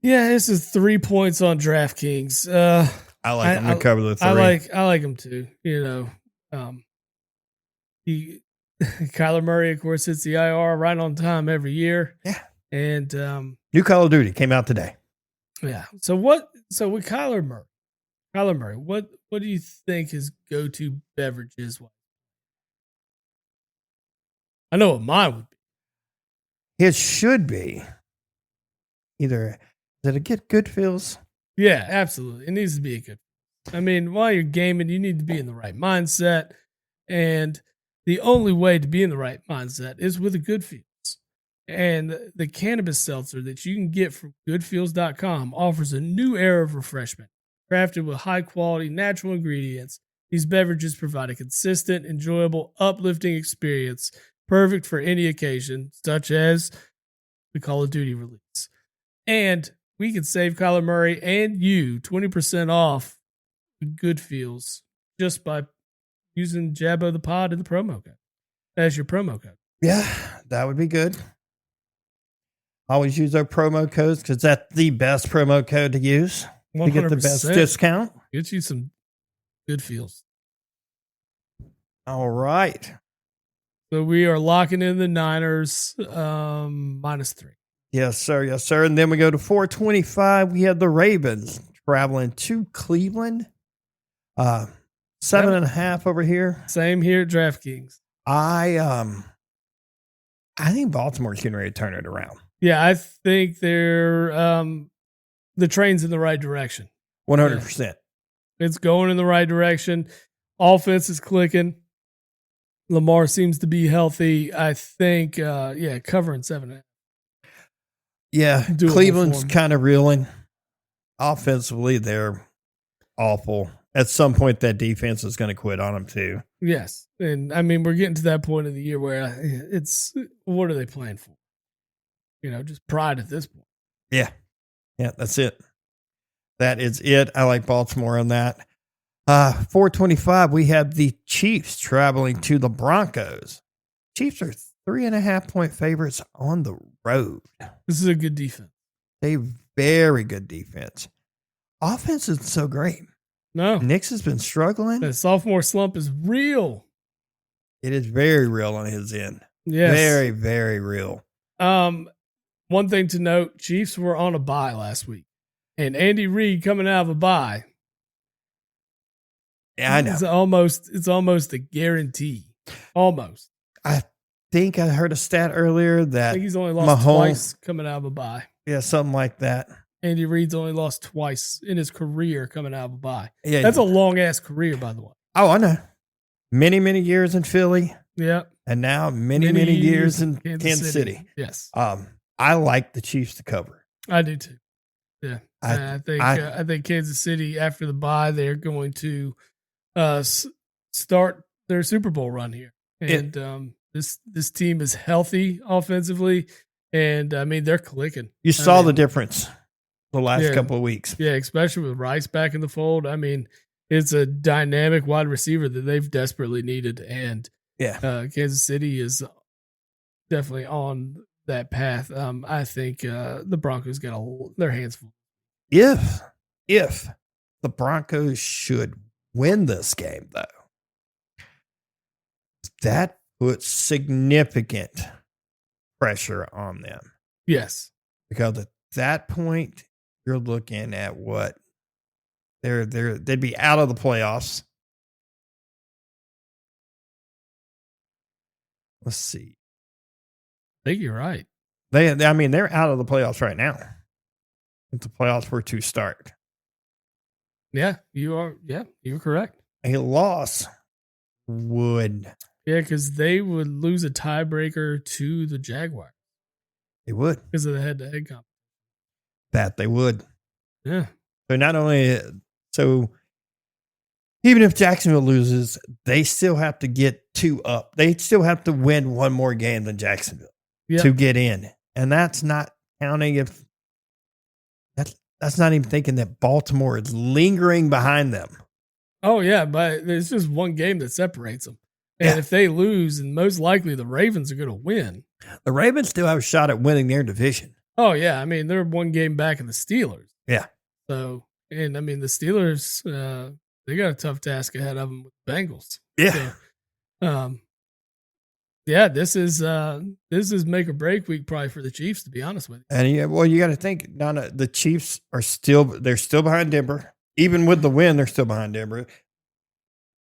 Yeah, this is 3 points on DraftKings. I like them to cover the 3. I like them too. You know, Kyler Murray, of course, hits the IR right on time every year. Yeah. And new Call of Duty came out today. Yeah. So with Kyler Murray, what do you think his go-to beverage is? I know what mine would be. It should be either that it get good feels. Yeah, absolutely. It needs to be a good. I mean, while you're gaming, you need to be in the right mindset, and the only way to be in the right mindset is with a Good Feels. And the cannabis seltzer that you can get from goodfeels.com offers a new era of refreshment. Crafted with high-quality natural ingredients, these beverages provide a consistent, enjoyable, uplifting experience, perfect for any occasion, such as the Call of Duty release. And we can save Kyler Murray and you 20% off the Good Feels just by using Jabbo the Pod in the promo code as your promo code. Yeah, that would be good. Always use our promo codes because that's the best promo code to use. 100%. To get the best discount. Get you some Good Feels. All right. So we are locking in the Niners -3. Yes, sir. Yes, sir. And then we go to 425. We have the Ravens traveling to Cleveland. 7.5 over here. Same here at DraftKings. I think Baltimore's getting ready to turn it around. Yeah, I think they're the train's in the right direction. 100%. It's going in the right direction. Offense is clicking. Lamar seems to be healthy. I think, covering 7.5. Yeah, Doable Cleveland's for 'em. kind of reeling. Offensively, they're awful. At some point, that defense is going to quit on them, too. Yes. And I mean, we're getting to that point of the year where it's what are they playing for? You know, just pride at this point. Yeah. Yeah, that's it. That is it. I like Baltimore on that. 425, we have the Chiefs traveling to the Broncos. Chiefs are 3.5-point favorites on the road. This is a good defense. A very good defense. Offense is so great. No. Knicks has been struggling. The sophomore slump is real. It is very real on his end. Yes. Very, very real. One thing to note, Chiefs were on a bye last week. And Andy Reid coming out of a bye. Yeah, I know. It's almost a guarantee. Almost. I think I heard a stat earlier I that think he's only lost twice coming out of a bye. Yeah, something like that. Andy Reid's only lost twice in his career coming out of a bye. Yeah, that's a long ass career, by the way. Oh, I know. Many, many years in Philly. Yeah. And now many years in Kansas City. Yes. I like the Chiefs to cover. I do too. Yeah. I think Kansas City, after the bye, they're going to start their Super Bowl run here. And this team is healthy offensively. And I mean, they're clicking. You saw the difference the last couple of weeks. Yeah, especially with Rice back in the fold. I mean, it's a dynamic wide receiver that they've desperately needed. And Kansas City is definitely on that path. I think the Broncos got their hands full. If the Broncos should win this game, though, that puts significant pressure on them. Yes. Because at that point, you're looking at what they'd be out of the playoffs. Let's see. I think you're right. They're out of the playoffs right now. If the playoffs were to start. Yeah, you are. Yeah, you're correct. A loss would. Yeah, because they would lose a tiebreaker to the Jaguars. They would. Because of the head-to-head comp. That they would. Yeah. So not only even if Jacksonville loses, they still have to get 2 up. They still have to win one more game than Jacksonville to get in. And that's not counting if that's not even thinking that Baltimore is lingering behind them. Oh, yeah, but there's just one game that separates them. And if they lose, and most likely the Ravens are going to win. The Ravens still have a shot at winning their division. Oh, yeah. I mean, they're one game back in the Steelers. Yeah. So, and I mean, the Steelers, they got a tough task ahead of them with the Bengals. Yeah. So, yeah, this is make or break week probably for the Chiefs, to be honest with you. And you got to think, the Chiefs are still behind Denver. Even with the win, they're still behind Denver.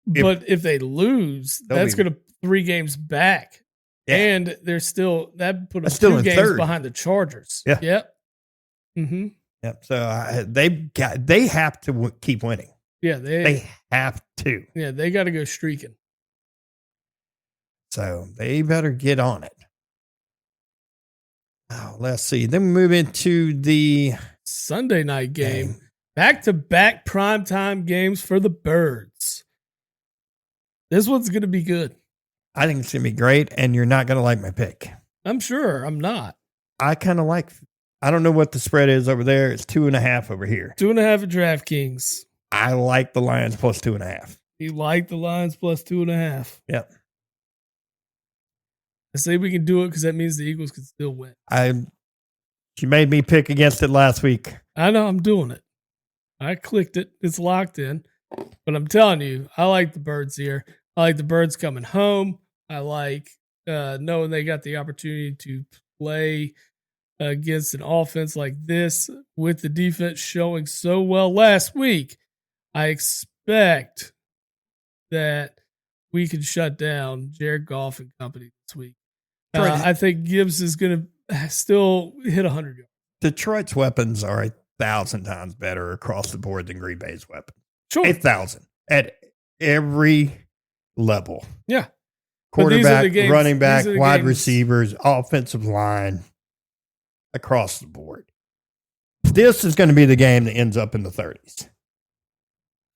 But if they lose, that's going to 3 games back. Yeah. And they're still, that put them 2 games third. Behind the Chargers. Yeah. Yep. Mm-hmm. Yep. So they have to keep winning. Yeah. They have to. Yeah. They got to go streaking. So they better get on it. Oh, let's see. Then we move into the Sunday night game. Back-to-back primetime games for the Birds. This one's going to be good. I think it's going to be great, and you're not going to like my pick. I'm sure. I'm not. I kind of I don't know what the spread is over there. It's 2.5 over here. 2.5 at DraftKings. I like the Lions plus 2.5. You like the Lions plus 2.5. Yep. I say we can do it because that means the Eagles can still win. You made me pick against it last week. I know. I'm doing it. I clicked it. It's locked in. But I'm telling you, I like the Birds here. I like the Birds coming home. I like knowing they got the opportunity to play against an offense like this with the defense showing so well last week. I expect that we can shut down Jared Goff and company this week. I think Gibbs is going to still hit 100 yards. Detroit's weapons are 1,000 times better across the board than Green Bay's weapons. Sure. 1,000 at every level. Yeah. Quarterback, running back, wide receivers, offensive line, across the board. This is going to be the game that ends up in the 30s.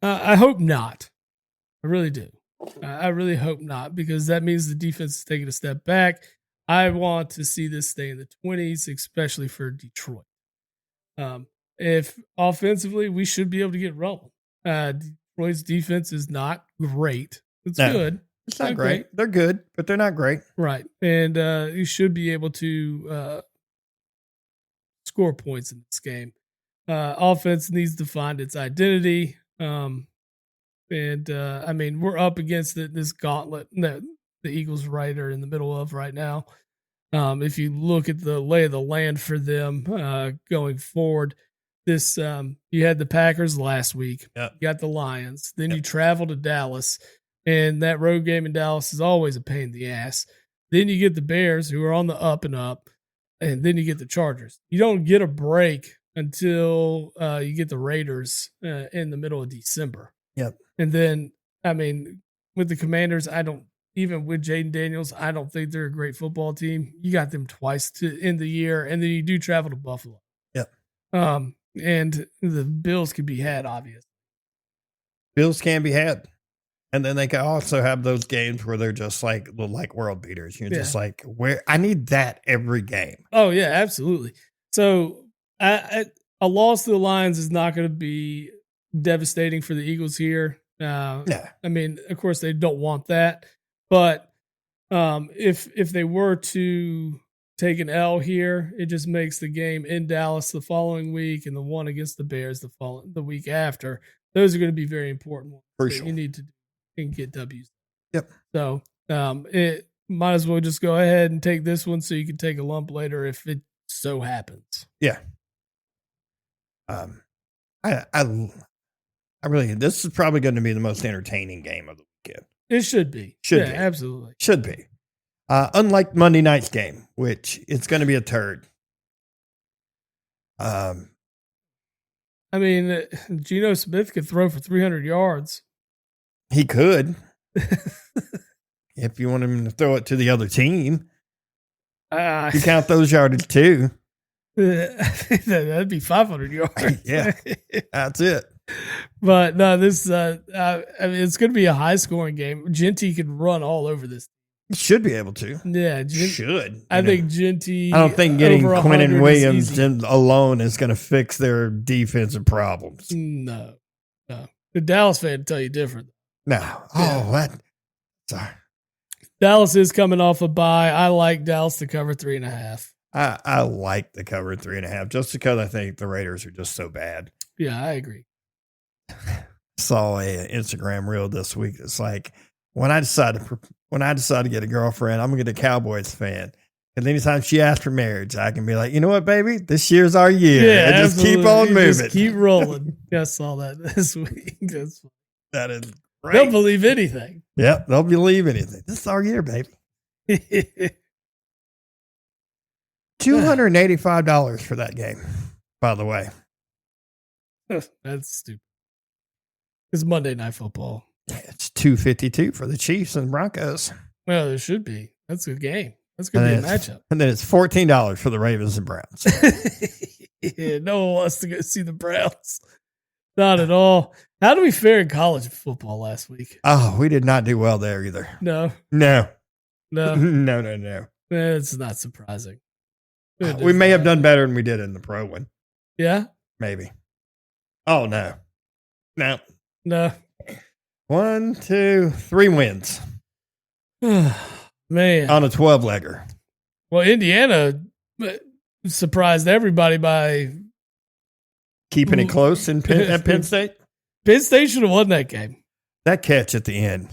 I hope not. I really do. I really hope not, because that means the defense is taking a step back. I want to see this stay in the 20s, especially for Detroit. If offensively, we should be able to get rolling. Detroit's defense is not great. It's good. It's not great. They're good, but they're not great. Right. And you should be able to score points in this game. Offense needs to find its identity. I mean, we're up against this gauntlet that the Eagles are in the middle of right now. If you look at the lay of the land for them going forward, you had the Packers last week. Yep. You got the Lions. Then you travel to Dallas, and that road game in Dallas is always a pain in the ass. Then you get the Bears, who are on the up and up, and then you get the Chargers. You don't get a break until you get the Raiders in the middle of December. Yep. And then, I mean, with the Commanders, even with Jaden Daniels, I don't think they're a great football team. You got them twice to end the year, and then you do travel to Buffalo. Yep. And the Bills can be had, obviously. Bills can be had. And then they can also have those games where they're just like world beaters. You're just like, where I need that every game. Oh, yeah, absolutely. So a loss to the Lions is not going to be devastating for the Eagles here. I mean, of course, they don't want that. But if they were to take an L here, it just makes the game in Dallas the following week and the one against the Bears the week after. Those are going to be very important ones Crucial. that you need to do and get W's. Yep. So it might as well just go ahead and take this one so you can take a lump later if it so happens. Yeah. I really, this is probably going to be the most entertaining game of the weekend. It should be. Should be. Absolutely. Should be. Unlike Monday night's game, which it's going to be a turd. I mean, Geno Smith could throw for 300 yards. He could. If you want him to throw it to the other team. You count those yardage too. That'd be 500 yards. Yeah, that's it. But no, this I mean, it's going to be a high scoring game. Genty could run all over this. He should be able to. Yeah, should. I think Genty. I don't think getting Quinnen Williams is alone is going to fix their defensive problems. No. The Dallas fan tell you different. No. Oh, sorry. Dallas is coming off a bye. I like Dallas to cover 3.5. I like the cover 3.5 just because I think the Raiders are just so bad. Yeah, I agree. Saw a Instagram reel this week. It's like when I decide to get a girlfriend, I'm gonna get a Cowboys fan. And anytime she asks for marriage, I can be like, you know what, baby, this year's our year. Yeah, and just keep on moving. Just keep rolling. I saw that this week. That is great. They'll believe anything. Yep, they'll believe anything. This is our year, baby. $285 for that game, by the way. That's stupid. It's Monday Night Football. It's $252 for the Chiefs and Broncos. Well, there should be. That's a good game. That's going to be a matchup. And then it's $14 for the Ravens and Browns. Yeah, no one wants to go see the Browns. Not at all. How did we fare in college football last week? Oh, we did not do well there either. No. No. It's not surprising. We may have done better than we did in the pro one. Yeah? Maybe. Oh, no. 1, 2, 3 wins. Man. On a 12-legger. Well, Indiana surprised everybody by keeping it close at Penn State. Penn State should have won that game. That catch at the end.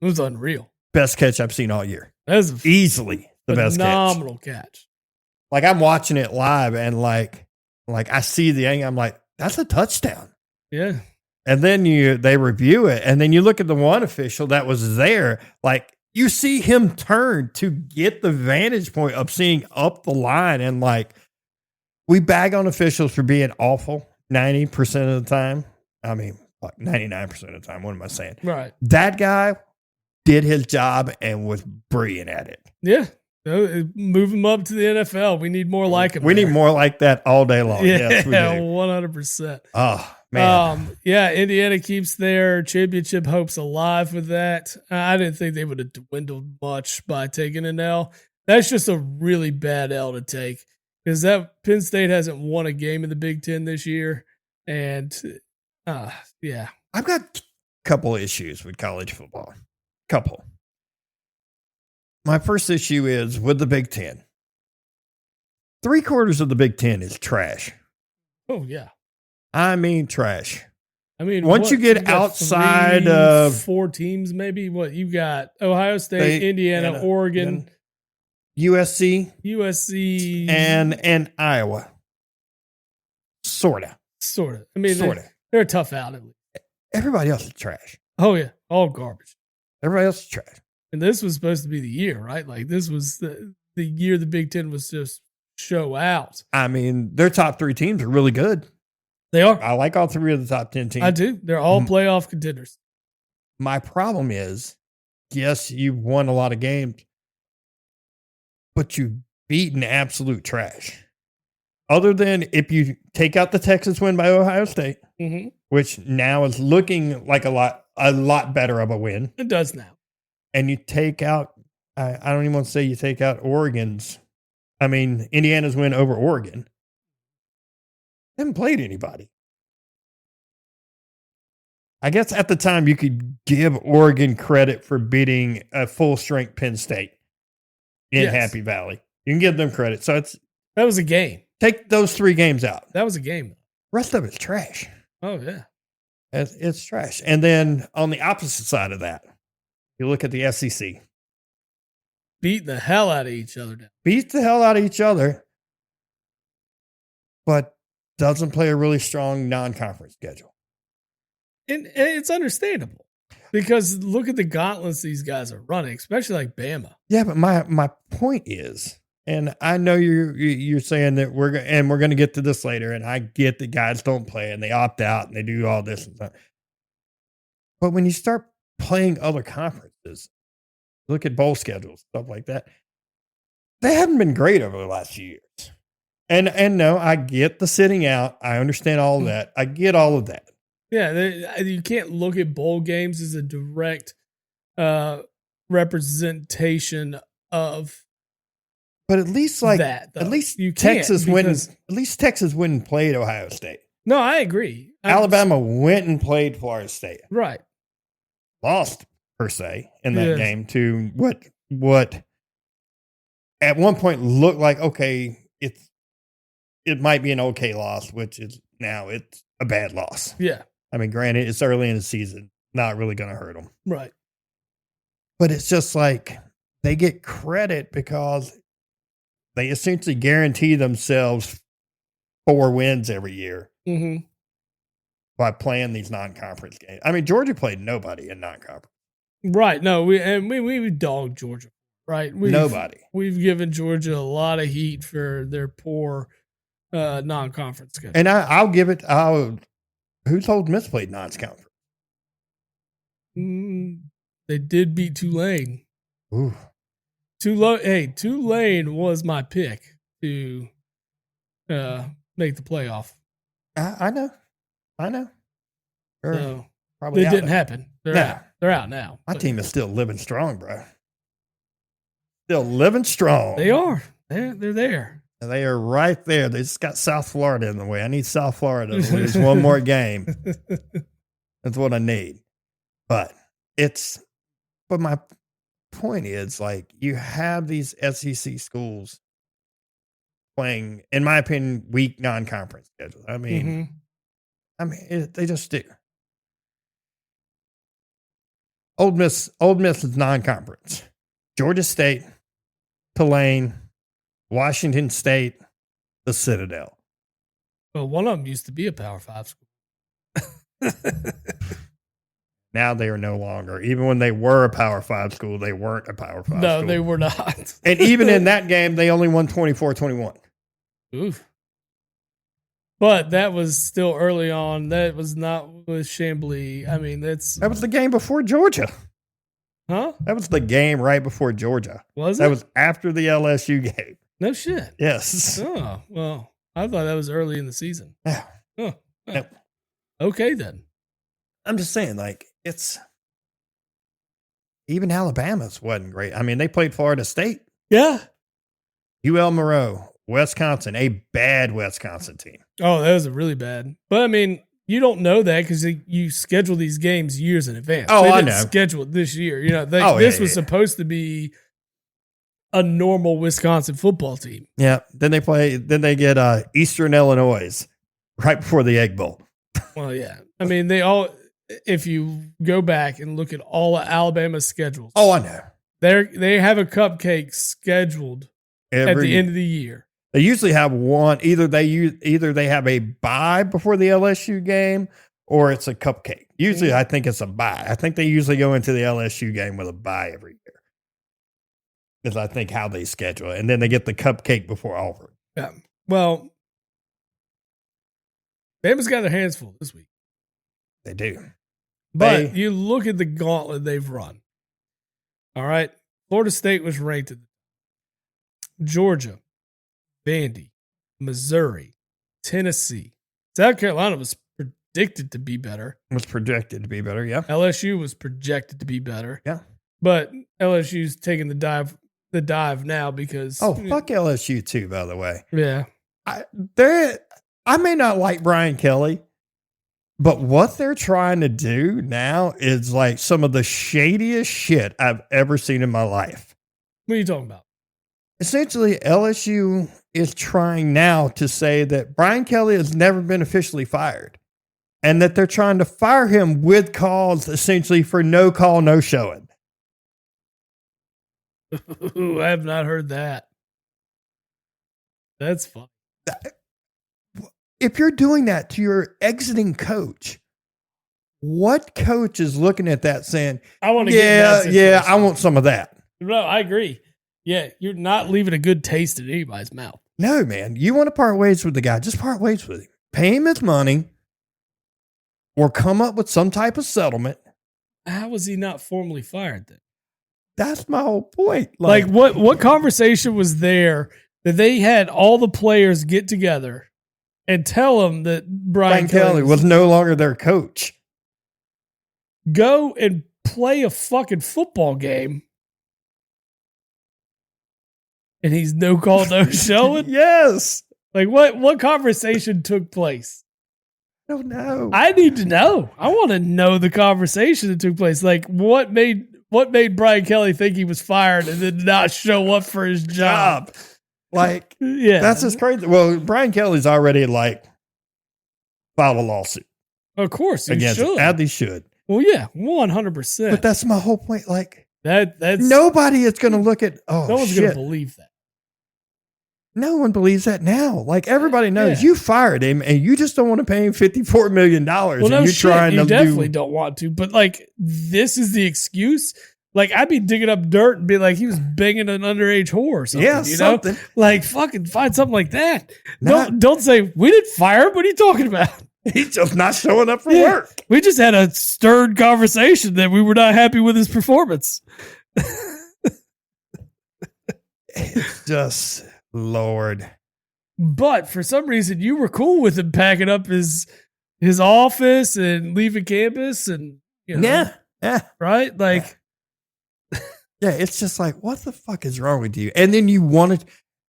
It was unreal. Best catch I've seen all year. That was easily the best catch. Phenomenal catch. Like I'm watching it live and like I see the angle. I'm like, that's a touchdown. Yeah. And then they review it. And then you look at the one official that was there. Like you see him turn to get the vantage point of seeing up the line. And like we bag on officials for being awful 90% of the time. I mean, like 99% of the time. What am I saying? Right. That guy did his job and was brilliant at it. Yeah. Move him up to the NFL. We need more like him. We need more like that all day long. Yeah, yes, we do. 100%. Oh, man. Yeah, Indiana keeps their championship hopes alive with that. I didn't think they would have dwindled much by taking an L. That's just a really bad L to take because that Penn State hasn't won a game in the Big Ten this year. And, yeah. I've got a couple issues with college football. Couple. My first issue is with the Big Ten. 3/4 of the Big Ten is trash. Oh, yeah. I mean, trash. I mean, once you get outside of 4 teams, maybe you got Ohio State, Indiana, Oregon, USC, and Iowa. Sorta. I mean, they're a tough out. Everybody else is trash. Oh, yeah. All garbage. Everybody else is trash. And this was supposed to be the year, right? Like this was the year the Big Ten was just show out. I mean, their top 3 teams are really good. They are. I like all 3 of the top 10 teams. I do. They're all playoff contenders. My problem is, yes, you've won a lot of games, but you've beaten absolute trash. Other than if you take out the Texas win by Ohio State, which now is looking like a lot better of a win. It does now. And you take out, I don't even want to say you take out Indiana's win over Oregon. They haven't played anybody. I guess at the time you could give Oregon credit for beating a full-strength Penn State in Happy Valley. You can give them credit. So That was a game. take those 3 games out. That was a game. Rest of it's trash. Oh, yeah. It's trash. And then on the opposite side of that, you look at the SEC. Beat the hell out of each other now. Beat the hell out of each other, but doesn't play a really strong non-conference schedule. And it's understandable because look at the gauntlets these guys are running, especially like Bama. Yeah, but my point is, and I know you're saying that we're going to get to this later, and I get that guys don't play and they opt out and they do all this and that. But when you start playing other conferences, look at bowl schedules, stuff like that, they haven't been great over the last few years. And no, I get the sitting out. I understand all of that. I get all of that. Yeah, you can't look at bowl games as a direct representation of. But at least like that, at least you Texas went. At least Texas went and played Ohio State. No, I agree. Alabama went and played Florida State. Right. Lost per se in that game to what at one point looked like okay, it might be an okay loss, which is now it's a bad loss. Yeah. I mean, granted, it's early in the season, not really going to hurt them. Right. But it's just like they get credit because they essentially guarantee themselves 4 wins every year by playing these non-conference games. I mean, Georgia played nobody in non-conference. Right. No, we dogged Georgia. Right. Nobody. We've given Georgia a lot of heat for their poor non-conference schedule. And I'll give it. Who told Miss played non-conference? They did beat Tulane. Ooh. Tulane was my pick to make the playoff. I know. Sure. So Probably it didn't happen. They're out. They're out now. My team is still living strong, bro. Still living strong. They are. They're there. They are right there. They just got South Florida in the way. I need South Florida to lose one more game. That's what I need. But my point is, like, you have these SEC schools playing, in my opinion, weak non-conference schedules. I mean, they just do. Old Miss is non-conference. Georgia State, Tulane, Washington State, the Citadel. Well, one of them used to be a Power 5 school. Now they are no longer. Even when they were a Power 5 school, they weren't a Power 5 school. No, they were not. And even in that game, they only won 24-21. Oof. But that was still early on. That was not with Chambly. I mean, that was the game before Georgia. Huh? That was the game right before Georgia. Was it? That was after the LSU game. No shit. Yes. Oh, well, I thought that was early in the season. Yeah. Oh, Yep. Okay, then. I'm just saying, like, it's even Alabama's wasn't great. I mean, they played Florida State. Yeah. UL Monroe, Wisconsin, a bad Wisconsin team. Oh, that was really bad. But I mean, you don't know that because you schedule these games years in advance. Oh, they I didn't know. Schedule it this year. You know, this was supposed to be a normal Wisconsin football team. Yeah. Then they get Eastern Illinois right before the Egg Bowl. Well, yeah. I mean, if you go back and look at all of Alabama's schedules. Oh, I know. They have a cupcake scheduled at the end of the year. They usually have one. Either they have a bye before the LSU game, or it's a cupcake. Usually, I think it's a bye. I think they usually go into the LSU game with a bye every year. Is I think how they schedule it, and then they get the cupcake before Auburn. Yeah. Well, Bama's got their hands full this week. They do. But you look at the gauntlet they've run. All right. Florida State was ranked at Georgia, Vandy, Missouri, Tennessee. South Carolina was predicted to be better. Was projected to be better, yeah. LSU was projected to be better. Yeah. But LSU's taking the dive now because fuck LSU too, by the way. Yeah. I may not like Brian Kelly, but what they're trying to do now is like some of the shadiest shit I've ever seen in my life. What are you talking about? essentially LSU is trying now to say that Brian Kelly has never been officially fired and that they're trying to fire him with cause essentially for no call, no showing. Ooh, I have not heard that. That's fun. If you're doing that to your exiting coach, what coach is looking at that saying, I want to I want some of that. No, I agree. Yeah, you're not leaving a good taste in anybody's mouth. No, man. You want to part ways with the guy, just part ways with him. Pay him his money or come up with some type of settlement. How was he not formally fired then? That's my whole point. Like what conversation was there that they had all the players get together and tell them that Brian Kelly was no longer their coach? Go and play a fucking football game. And he's no call, no showing? Yes. Like what conversation took place? I don't know. I need to know. I want to know the conversation that took place. Like what made Brian Kelly think he was fired and then not show up for his job? Like, yeah, that's just crazy. Well, Brian Kelly's already filed a lawsuit. Of course, he should. As he should. Well, yeah, 100%. But that's my whole point. Like that's nobody is going to look at. Oh, no one's going to believe that. No one believes that now. Like everybody knows you fired him and you just don't want to pay him $54 million. Well, no shit, you definitely don't want to. But like, this is the excuse. Like, I'd be digging up dirt and be like, he was banging an underage whore or something. Yeah, something. Know? Like, fucking find something like that. Don't say, we didn't fire him. What are you talking about? He's just not showing up for work. We just had a stern conversation that we were not happy with his performance. It's just... Lord. But for some reason you were cool with him packing up his office and leaving campus and yeah. Right? Like yeah, it's just like, what the fuck is wrong with you? And then you wanted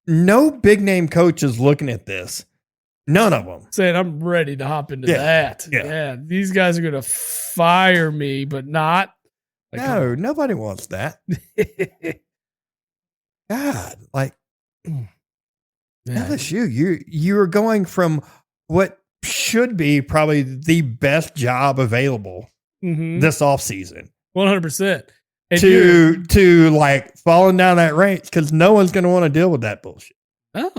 no big name coaches looking at this. None of them. Saying I'm ready to hop into that. Yeah. These guys are gonna fire me, but not. Like, no, nobody wants that. God, like LSU, you're going from what should be probably the best job available this offseason. 100%. To like falling down that range because no one's going to want to deal with that bullshit. No.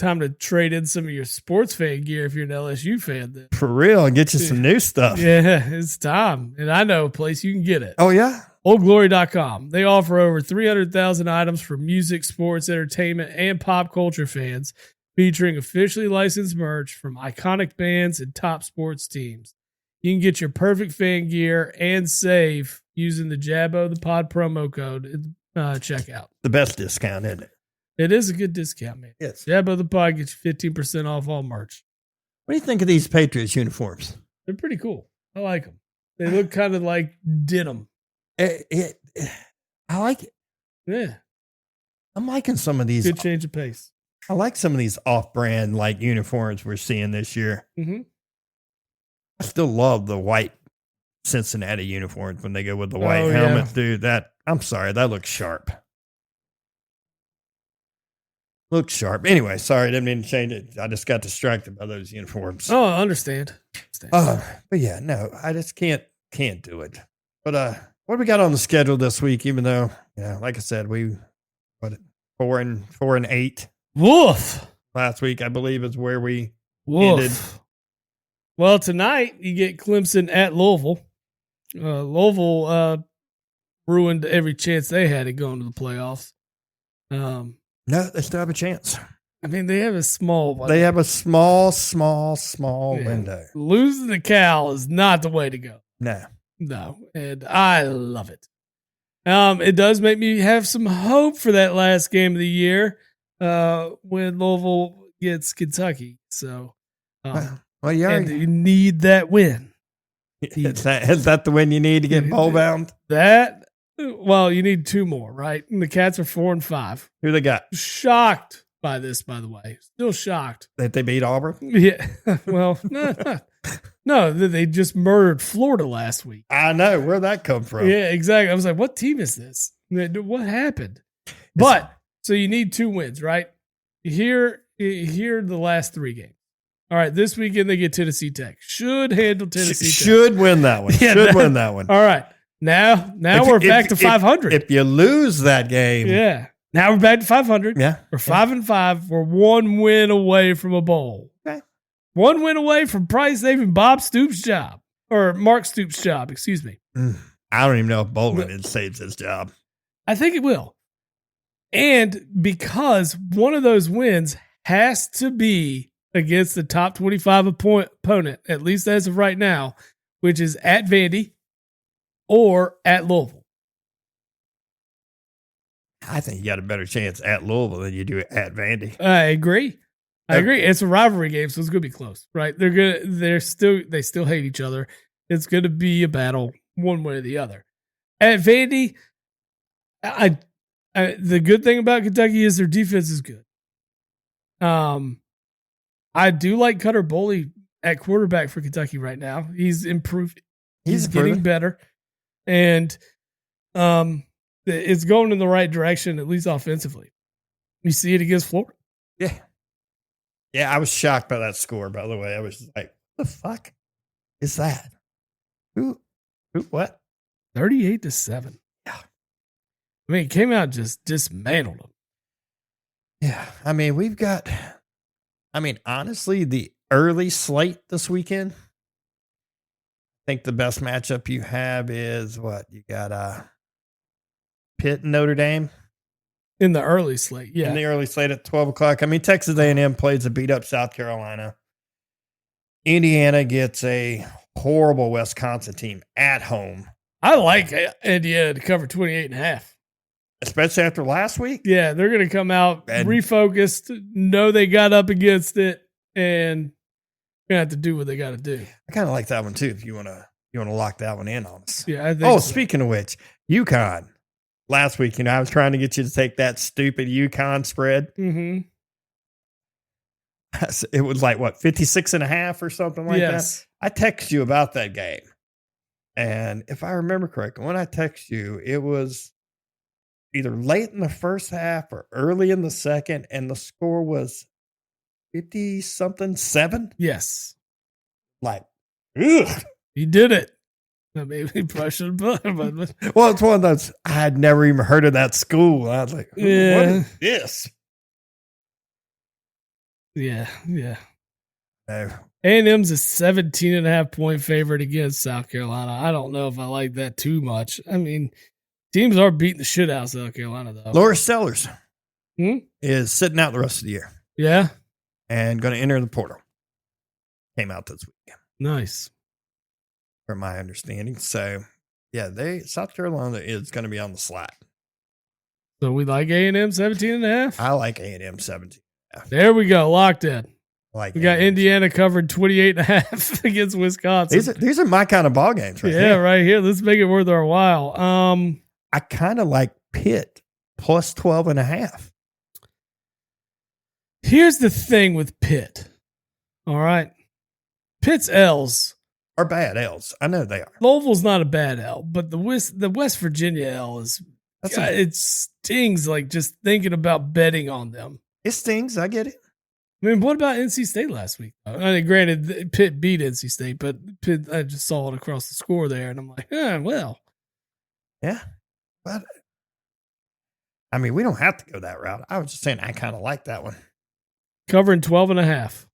Time to trade in some of your sports fan gear if you're an LSU fan. Then. For real, and get you some new stuff. Yeah, it's time. And I know a place you can get it. Oh, yeah? OldGlory.com. They offer over 300,000 items for music, sports, entertainment, and pop culture fans, featuring officially licensed merch from iconic bands and top sports teams. You can get your perfect fan gear and save using the Jabbo the Pod promo code at checkout. The best discount, isn't it? It is a good discount, man. Yes. Jabbo the Pod gets you 15% off all merch. What do you think of these Patriots uniforms? They're pretty cool. I like them. They look kind of like denim. I like it. Yeah. I'm liking some of these. Good change of pace. I like some of these off-brand like uniforms we're seeing this year. Mm-hmm. I still love the white Cincinnati uniforms when they go with the white helmet. Dude, I'm sorry, that looks sharp. Looks sharp. Anyway, sorry, I didn't mean to change it. I just got distracted by those uniforms. Oh, I understand. But yeah, no, I just can't do it. But what do we got on the schedule this week? Even though, like I said, 4-8. Woof. Last week, I believe, is where we ended. ended. Well, tonight you get Clemson at Louisville. Louisville ruined every chance they had of going to the playoffs. No, they still have a chance. I mean, they have a small one. They have a small window. Losing the Cal is not the way to go. No, and I love it. It does make me have some hope for that last game of the year when Louisville gets Kentucky. So, and you need that win. Is that the win you need to get bowl bound? Well, you need two more, right? And the Cats are 4-5. Who they got? Shocked by this, by the way. Still shocked that they beat Auburn. Yeah. Well, No, they just murdered Florida last week. I know. Where'd that come from? Yeah, exactly. I was like, what team is this? What happened? But so you need 2 wins, right? Here are the last 3 games. All right, this weekend they get Tennessee Tech. Should handle Tennessee Tech. Should win that one. Win that one. All right. Now we're back to 500. If you lose that game. Yeah. Now we're back to 500. Yeah. We're 5-5. We're 1 win away from a bowl. Okay. 1 win away from probably saving Bob Stoops' job. Or Mark Stoops' job, excuse me. I don't even know if Bowman saves his job. I think it will. And because one of those wins has to be against the top 25 opponent, at least as of right now, which is at Vandy or at Louisville. I think you got a better chance at Louisville than you do at Vandy. I agree. It's a rivalry game, so it's gonna be close, right? They still hate each other. It's gonna be a battle, one way or the other. At Vandy, the good thing about Kentucky is their defense is good. I do like Cutter Boley at quarterback for Kentucky right now. He's improved. He's getting better, and it's going in the right direction, at least offensively. You see it against Florida. Yeah. Yeah, I was shocked by that score, by the way. I was like, what the fuck is that? Who what? 38-7. Yeah. I mean, it came out just dismantled them. Yeah. I mean, honestly, the early slate this weekend, I think the best matchup you have is what? You got Pitt and Notre Dame. In the early slate, yeah. In the early slate at 12 o'clock. I mean, Texas A&M plays a beat-up South Carolina. Indiana gets a horrible Wisconsin team at home. I like Indiana to cover 28.5. Especially after last week? Yeah, they're going to come out refocused, know they got up against it, and going to have to do what they got to do. I kind of like that one, too, if you want to lock that one in on us. Yeah, I think so. Speaking of which, UConn. Last week, I was trying to get you to take that stupid UConn spread. Mm-hmm. It was like, 56.5 or something like that? I texted you about that game. And if I remember correctly, when I texted you, it was either late in the first half or early in the second, and the score was 50-something-7. Yes. Like, ugh. He did it. Maybe probably should have put. Well, it's one of those, I had never even heard of that school. I was like, what is this? Yeah. No. A&M's a 17.5 point favorite against South Carolina. I don't know if I like that too much. I mean, teams are beating the shit out of South Carolina, though. Laura Sellers is sitting out the rest of the year. Yeah. And going to enter the portal. Came out this week. Nice. From my understanding. So, yeah, South Carolina is going to be on the slide. So we like A&M 17.5? I like A&M 17.5. There we go. Locked in. We got Indiana covered 28.5 against Wisconsin. These are my kind of ball games right here. Yeah, right here. Let's make it worth our while. I kind of like Pitt plus 12.5. Here's the thing with Pitt. All right. Pitt's L's are bad L's. I know they are. Louisville's not a bad L, but the West Virginia L is it stings like just thinking about betting on them. It stings. I get it. I mean, what about NC State last week? I mean, granted, Pitt beat NC State, but Pitt, I just saw it across the score there, and I'm like, well. Yeah. But, I mean, we don't have to go that route. I was just saying I kind of like that one. Covering 12.5.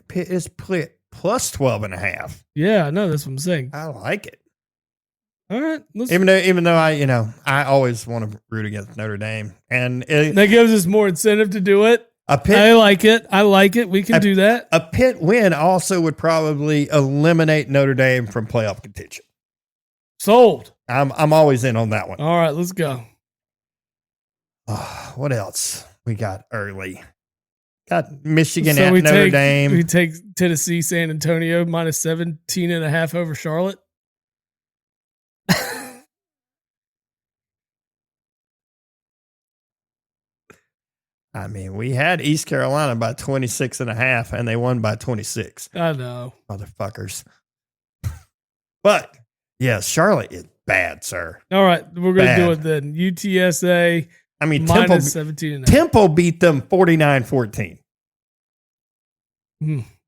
Pitt is plus 12.5. Yeah, I know. That's what I'm saying. I like it. All right. Even though I always want to root against Notre Dame. And that gives us more incentive to do it. I like it. We can do that. A Pitt win also would probably eliminate Notre Dame from playoff contention. Sold. I'm always in on that one. All right, let's go. What else we got early? Got Michigan at Notre Dame. We take Tennessee, San Antonio minus 17.5 over Charlotte. I mean, we had East Carolina by 26.5, and they won by 26. I know. Motherfuckers. But, yeah, Charlotte is bad, sir. All right, we're going to do it then. UTSA I mean, minus 17.5. Temple beat them 49-14.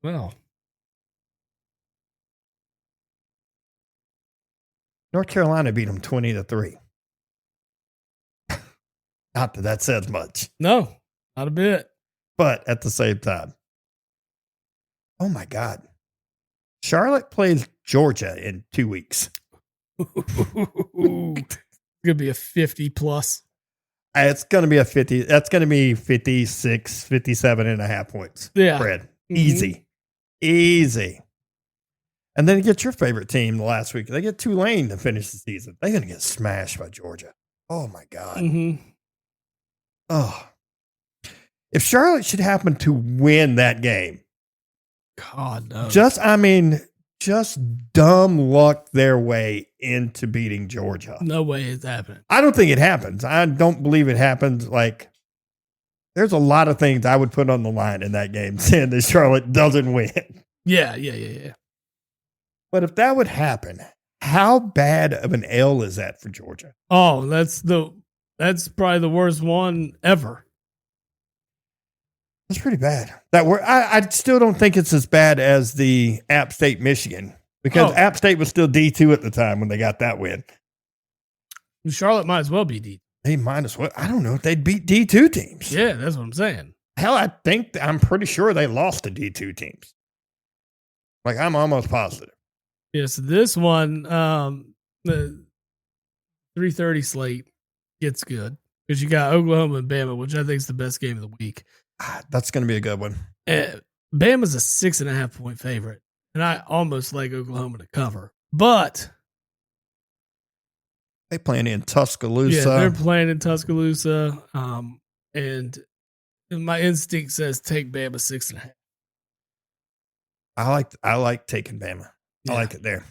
Well. North Carolina beat them 20-3. Not that that says much. No, not a bit. But at the same time, oh my God. Charlotte plays Georgia in 2 weeks. It's going to be a 50 plus. It's going to be a 50. That's going to be 56, 57.5 points. Yeah. Spread. Easy. Easy. And then you get your favorite team last week. They get Tulane to finish the season. They're going to get smashed by Georgia. Oh my God. Oh. If Charlotte should happen to win that game, God no. just dumb luck their way into beating Georgia. No way it's happening. I don't think it happens. I don't believe it happens. Like, there's a lot of things I would put on the line in that game saying that Charlotte doesn't win. Yeah. But if that would happen, how bad of an L is that for Georgia? Oh, that's probably the worst one ever. It's pretty bad. I still don't think it's as bad as the App State Michigan, because App State was still D2 at the time when they got that win. Charlotte might as well be D2. They might as well. I don't know if they'd beat D2 teams. Yeah, that's what I'm saying. Hell, I'm pretty sure they lost to D2 teams. Like, I'm almost positive. Yeah, so this one, the 3:30 slate gets good because you got Oklahoma and Bama, which I think is the best game of the week. That's going to be a good one. Bama's a 6.5 point favorite, and I almost like Oklahoma to cover, but they playing in Tuscaloosa. Yeah, they're playing in Tuscaloosa, and my instinct says take Bama 6.5. I like taking Bama. Yeah. I like it there.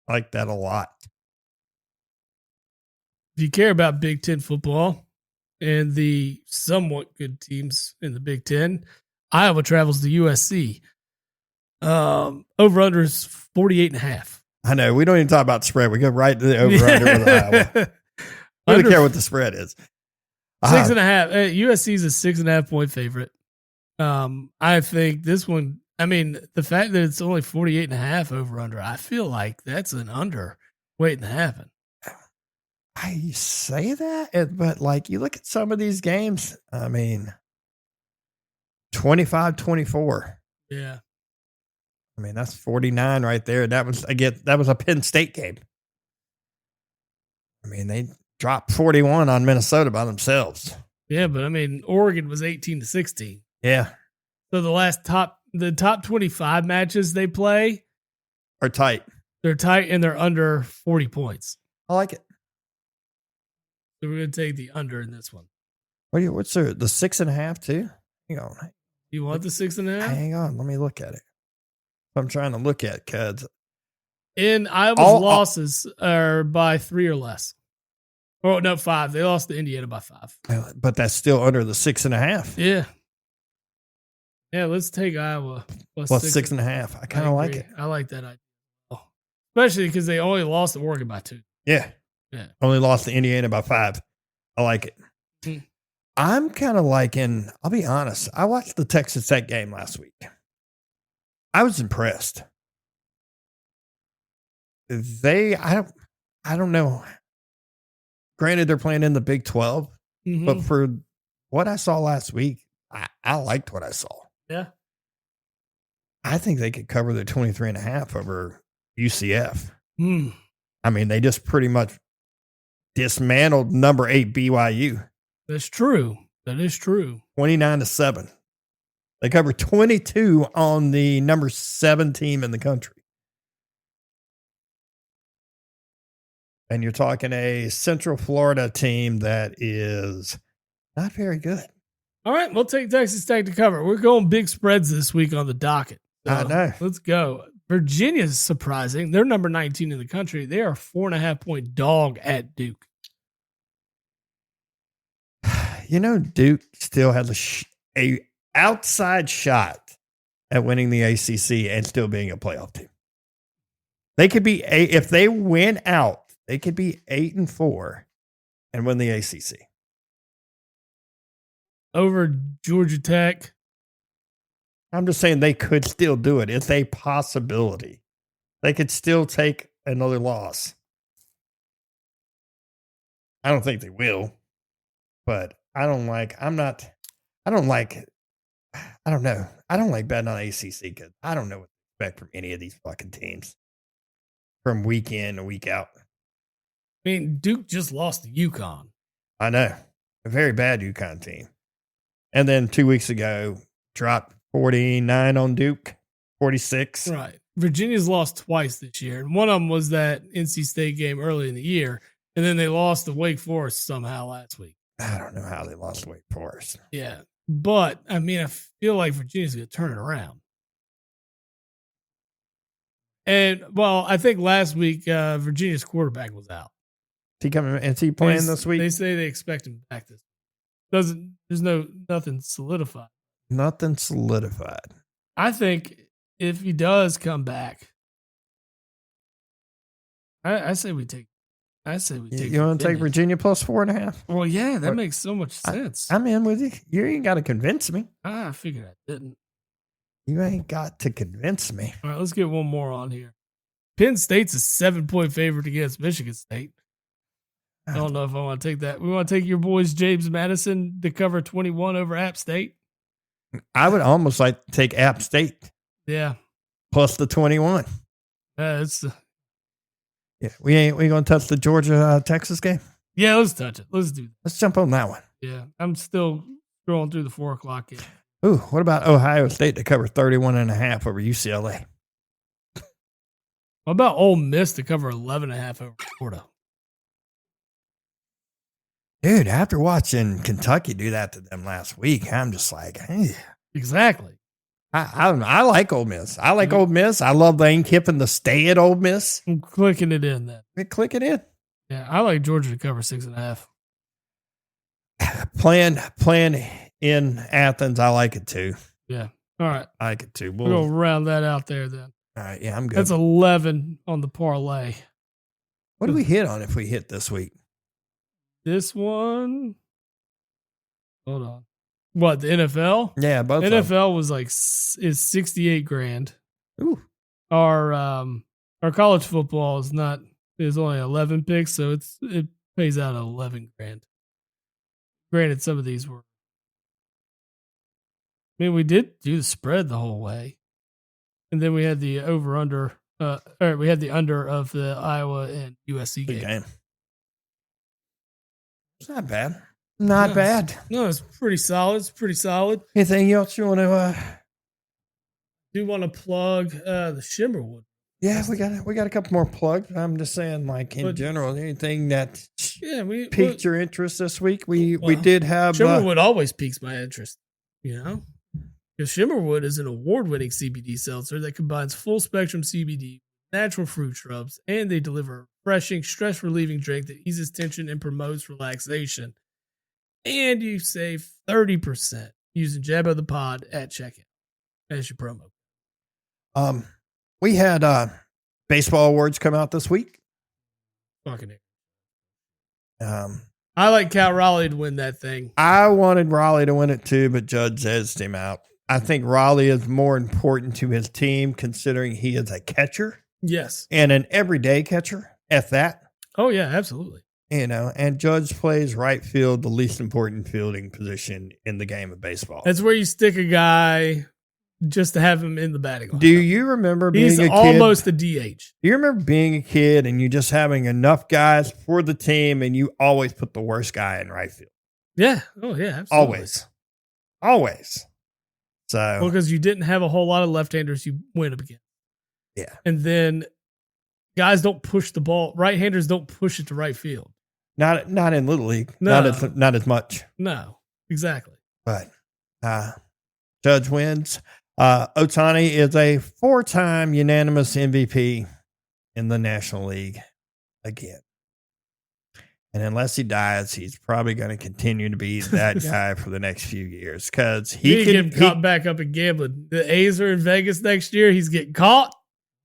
I like that a lot. If you care about Big Ten football and the somewhat good teams in the Big Ten, Iowa travels to USC. Over-under is 48.5. I know. We don't even talk about the spread. We go right to the over-under with Iowa. I don't care what the spread is. 6.5. USC is a 6.5 point favorite. I think this one, I mean, the fact that it's only 48.5 over-under, I feel like that's an under waiting to happen. I say that, but like you look at some of these games, I mean, 25-24. Yeah. I mean, that's 49 right there. That was a Penn State game. I mean, they dropped 41 on Minnesota by themselves. Yeah, but I mean, Oregon was 18-16. Yeah. So the top 25 matches they play are tight. They're tight and they're under 40 points. I like it. So we're going to take the under in this one. What's the 6.5 too? Hang on. You want the 6.5? Hang on. Let me look at it. I'm trying to look at because in Iowa's losses are by 3 or less. Oh, no, 5. They lost to Indiana by 5. But that's still under the 6.5. Yeah. Yeah, let's take Iowa plus 6.5. I kind of like it. I like that idea. Especially because they only lost to Oregon by 2. Yeah. Only lost to Indiana by 5. I like it. I'm kind of liking, I'll be honest, I watched the Texas Tech game last week. I was impressed. I don't know. Granted, they're playing in the Big 12, but for what I saw last week, I liked what I saw. Yeah. I think they could cover the 23.5 over UCF. I mean, they just pretty much dismantled number 8 BYU. That's true. That is true. 29-7. They covered 22 on the number 7 team in the country. And you're talking a Central Florida team that is not very good. All right, we'll take Texas Tech to cover. We're going big spreads this week on the docket. So I know. Let's go. Virginia's surprising. They're number 19 in the country. They are a 4.5 point dog at Duke. Duke still has a outside shot at winning the ACC and still being a playoff team. They could be if they win out, they could be 8-4 and win the ACC over Georgia Tech. I'm just saying they could still do it. It's a possibility. They could still take another loss. I don't think they will, but I don't know. I don't like betting on ACC because I don't know what to expect from any of these fucking teams from week in and week out. I mean, Duke just lost to UConn. I know. A very bad UConn team. And then 2 weeks ago, dropped 49 on Duke, 46. Right. Virginia's lost twice this year. And one of them was that NC State game early in the year. And then they lost to Wake Forest somehow last week. I don't know how they lost to Wake Forest. Yeah. But, I mean, I feel like Virginia's going to turn it around. And, well, I think last week Virginia's quarterback was out. Is he playing this week? They say they expect him back this week. There's nothing solidified. Nothing solidified. I think if he does come back, I say we take. You want to take Virginia plus 4.5? Well, yeah, that makes so much sense. I'm in with you. You ain't got to convince me. I figured I didn't. You ain't got to convince me. All right, let's get one more on here. Penn State's a 7-point favorite against Michigan State. I don't know if I want to take that. We want to take your boys James Madison to cover 21 over App State. I would almost like to take App State. Yeah. Plus the 21. We gonna touch the Georgia Texas game. Yeah, let's touch it. Let's do that. Let's jump on that one. Yeah, I'm still scrolling through the 4:00 game. Ooh, what about Ohio State to cover 31.5 over UCLA? What about Ole Miss to cover 11.5 over Florida? Dude, after watching Kentucky do that to them last week, I'm just like, hey. Exactly. I like Ole Miss. I like Ole Miss. I love Lane Kiffin to stay at Ole Miss. I'm clicking it in then. Click it in. Yeah, I like Georgia to cover 6.5. Playing in Athens, I like it too. Yeah. All right. I like it too. We're going to round that out there then. All right. Yeah, I'm good. That's 11 on the parlay. What do we hit on if we hit this week? This one. Hold on. What, the NFL? Yeah, both. NFL was is 68 grand. Ooh. Our college football is only 11 picks, so it pays out 11 grand. Granted, some of these were. I mean, we did do the spread the whole way, and then we had the over under. We had the under of the Iowa and USC game. It's not bad. Not bad. No, it's pretty solid. It's pretty solid. Anything else you want to? Do want to plug the Shimmerwood? Yeah, we got a couple more plugs. I'm just saying, like in general, anything that piqued your interest this week. We did have Shimmerwood always piques my interest. Because Shimmerwood is an award-winning CBD seltzer that combines full-spectrum CBD, natural fruit shrubs, and they deliver a refreshing, stress-relieving drink that eases tension and promotes relaxation. And you save 30% using Jab of the Pod at checkout as your promo. We had baseball awards come out this week. Fucking it. I like Cal Raleigh to win that thing. I wanted Raleigh to win it too, but Judge edged him out. I think Raleigh is more important to his team considering he is a catcher. Yes. And an everyday catcher at that. Oh, yeah, absolutely. And Judge plays right field, the least important fielding position in the game of baseball. That's where you stick a guy just to have him in the batting line. Do you remember being a kid? He's almost a DH. Do you remember being a kid and you just having enough guys for the team and you always put the worst guy in right field? Yeah. Oh, yeah, absolutely. Always. So, because you didn't have a whole lot of left-handers you went up against. Yeah. And then guys don't push the ball. Right-handers don't push it to right field. Not in Little League. No. Not as much. No, exactly. But Judge wins. Ohtani is a 4-time unanimous MVP in the National League again. And unless he dies, he's probably going to continue to be that guy for the next few years because he can get caught back up in gambling. The A's are in Vegas next year. He's getting caught.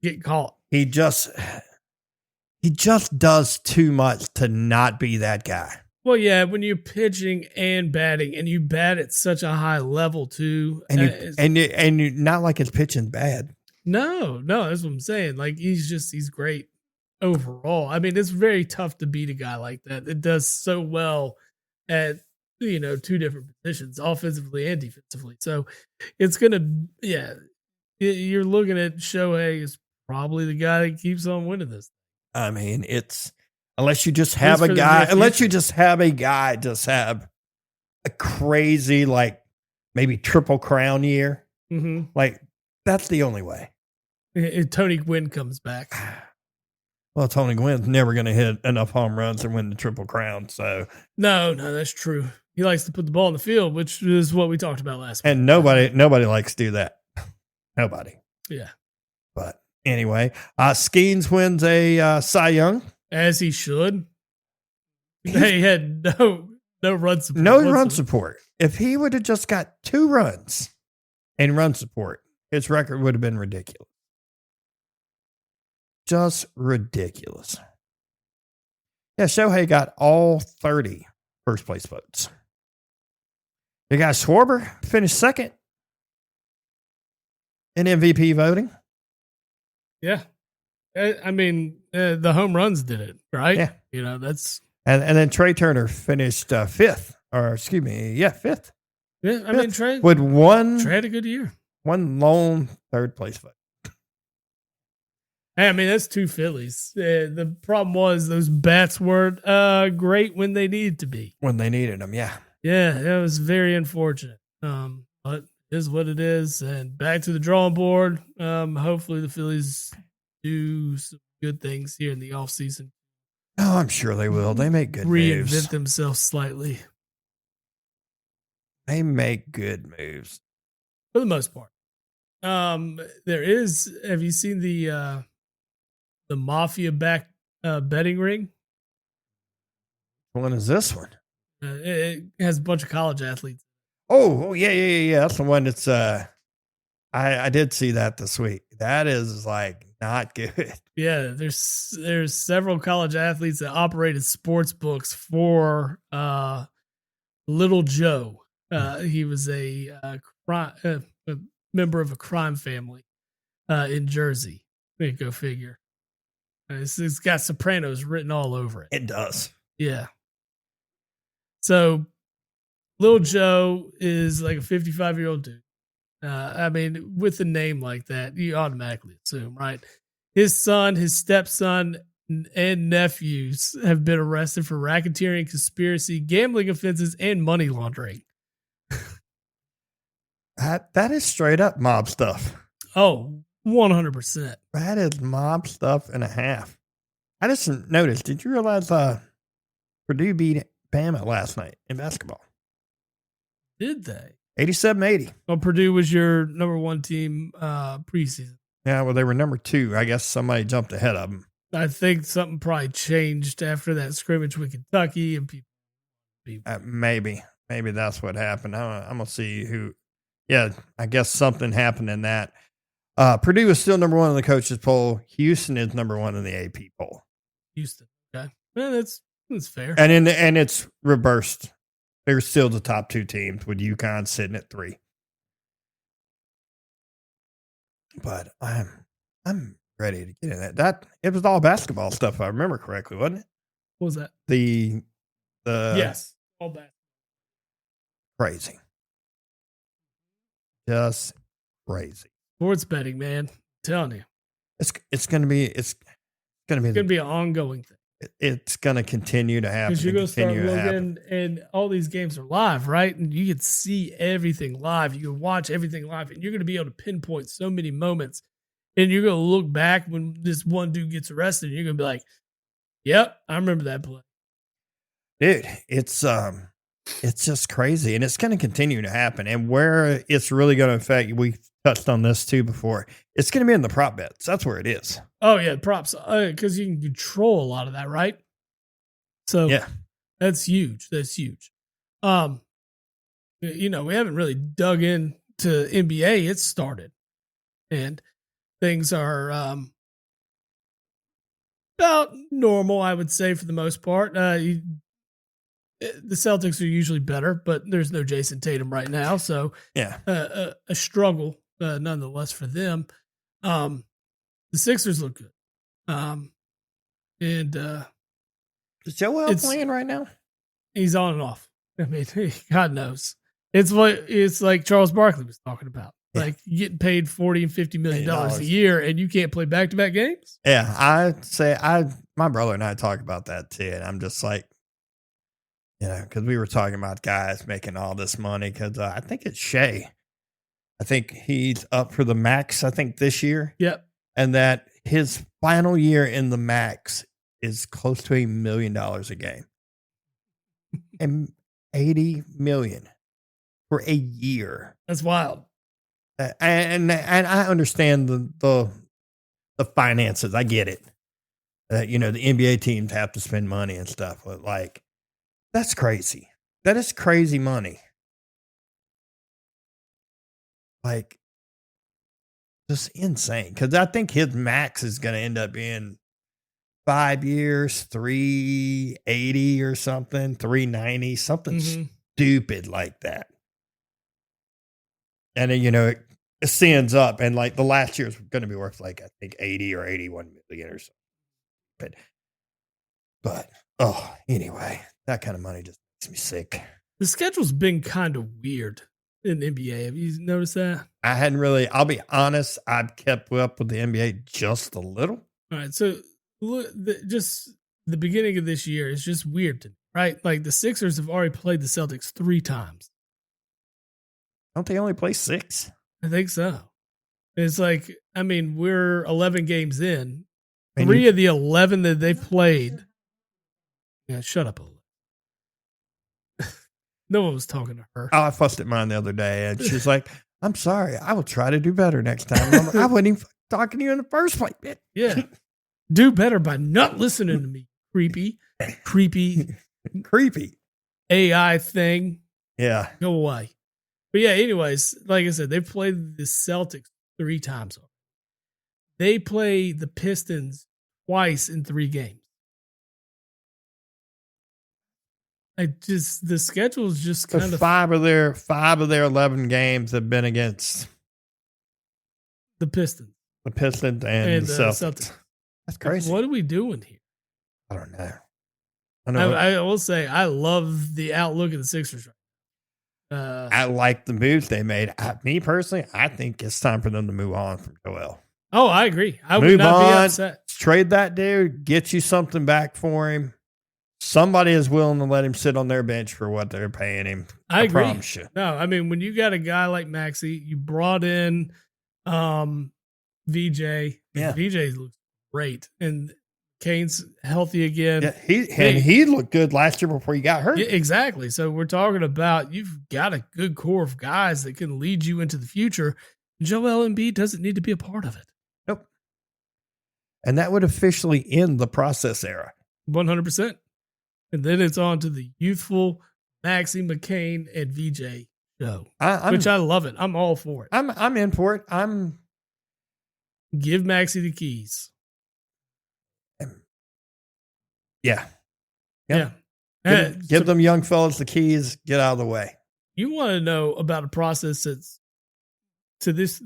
He just does too much to not be that guy. Well, yeah, when you're pitching and batting, and you bat at such a high level too, and you not like his pitching bad. No, that's what I'm saying. Like he's great overall. I mean, it's very tough to beat a guy like that. It does so well at two different positions, offensively and defensively. So it's you're looking at Shohei is probably the guy that keeps on winning this. I mean, it's unless you just have a guy, just have a crazy like maybe triple crown year. Mm-hmm. Like that's the only way. If Tony Gwynn comes back. Well, Tony Gwynn's never going to hit enough home runs and win the Triple Crown. So no, that's true. He likes to put the ball in the field, which is what we talked about last week. And nobody likes to do that. Nobody. Yeah. But anyway, Skeens wins a Cy Young. As he should. He had no run support. No run support. If he would have just got 2 runs in run support, his record would have been ridiculous. Just ridiculous. Yeah, Shohei got all 30 first place votes. You got Schwarber finished second in MVP voting. Yeah. I mean, the home runs did it, right? Yeah. That's... And then Trey Turner finished fifth. Fifth. Yeah, I mean, Trey... With Trey had a good year. One lone third place vote. Hey, I mean, that's 2 Phillies. The problem was those bats weren't great when they needed to be. When they needed them, yeah. Yeah, it was very unfortunate. But it is what it is. And back to the drawing board. Hopefully the Phillies do some good things here in the offseason. Oh, I'm sure they will. They make good moves. Reinvent themselves slightly. They make good moves. For the most part. There is, have you seen the Mafia back betting ring? When is this one? It has a bunch of college athletes. Oh yeah. That's the one that's I did see that this week. That is like not good. Yeah, there's several college athletes that operated sports books for Little Joe. He was a member of a crime family in Jersey. Go figure. It's got Sopranos written all over it. It does. Yeah. So, Lil Joe is like a 55-year-old dude. I mean, with a name like that, you automatically assume, right? His son, his stepson, and nephews have been arrested for racketeering, conspiracy, gambling offenses, and money laundering. That is straight up mob stuff. Oh, 100%. That is mob stuff and a half. I just noticed. Did you realize Purdue beat Bama last night in basketball? Did they? 87-80. Well, Purdue was your number 1 team preseason. Yeah, well, they were number 2. I guess somebody jumped ahead of them. I think something probably changed after that scrimmage with Kentucky and people. Maybe that's what happened. I'm gonna see who. Yeah, I guess something happened in that. Purdue is still number 1 in the coaches poll. Houston is number 1 in the AP poll. Houston, okay, well, that's fair. And it's reversed. They're still the top 2 teams with UConn sitting at 3. But I'm ready to get in that. That it was all basketball stuff, if I remember correctly, wasn't it? What was that? The yes, all basketball. Crazy. Just crazy. Sports betting, man. I'm telling you. It's gonna be an ongoing thing. It's gonna continue to happen. Because you're gonna start looking, and all these games are live, right? And you can see everything live. You can watch everything live, and you're gonna be able to pinpoint so many moments. And you're gonna look back when this one dude gets arrested, and you're gonna be like, "Yep, I remember that play." Dude, it's just crazy, and it's gonna continue to happen. And where it's really gonna affect, we touched on this too before. It's gonna be in the prop bets. That's where it is. Oh yeah, props, because you can control a lot of that, right? So Yeah. that's huge. That's huge. We haven't really dug into NBA. It's started, and things are about normal, I would say, for the most part. The Celtics are usually better, but there's no Jason Tatum right now, so Yeah. a struggle nonetheless for them. The Sixers look good, and Is Joel playing right now? he's on and off. I mean, God knows. It's like Charles Barkley was talking about. Yeah. Like getting paid $40 and $50 million a year, and you can't play back-to-back games. Yeah, my brother and I talk about that too, and I'm just like, because we were talking about guys making all this money. Because I think it's Shea. I think he's up for the max. I think this year. Yep. And that his final year in the max is close to $1 million a game, and $80 million for a year. That's wild. And I understand the finances. I get it. The NBA teams have to spend money and stuff, but like, that's crazy. That is crazy money. Like, just insane. Because I think his max is going to end up being 5 years, 380 or something, 390, something stupid like that. And then, it ascends up, and like the last year is going to be worth like, I think 80 or 81 million or something. But anyway, that kind of money just makes me sick. The schedule's been kind of weird in the NBA. Have you noticed that? I hadn't really, I'll be honest, I've kept up with the NBA just a little. All right. So look, just the beginning of this year is just weird to me, right? Like the Sixers have already played the Celtics 3 times. Don't they only play 6? I think so. It's like, I mean, we're 11 games in. 3 of the 11 that they've played. Yeah, shut up a little. No one was talking to her. Oh, I fussed at mine the other day, and she's like, I'm sorry. I will try to do better next time. I'm like, I wasn't even talking to you in the first place. Yeah. Do better by not listening to me. Creepy AI thing. Yeah. Go away. But yeah, anyways, like I said, they've played the Celtics 3 times. They play the Pistons twice in 3 games. The schedule is just kind of 5 of their 11 games have been against the Pistons. The Pistons and the Celtics. That's crazy. What are we doing here? I don't know. I will say I love the outlook of the Sixers. I like the moves they made. Me personally, I think it's time for them to move on from Joel. Oh, I agree. I would not be upset. Trade that dude. Get you something back for him. Somebody is willing to let him sit on their bench for what they're paying him. I agree. Promise you. No, I mean, when you got a guy like Maxey, you brought in VJ. Yeah. VJ looks great. And Kane's healthy again. Yeah, he looked good last year before he got hurt. Yeah, exactly. So we're talking about you've got a good core of guys that can lead you into the future. Joel Embiid doesn't need to be a part of it. Nope. And that would officially end the process era. 100%. And then it's on to the youthful Maxey, McCain, and VJ show, which I love it. I'm all for it. I'm in for it. Give Maxey the keys. Yeah. Yep. Yeah. Give them young fellas the keys. Get out of the way. You want to know about a process that's to this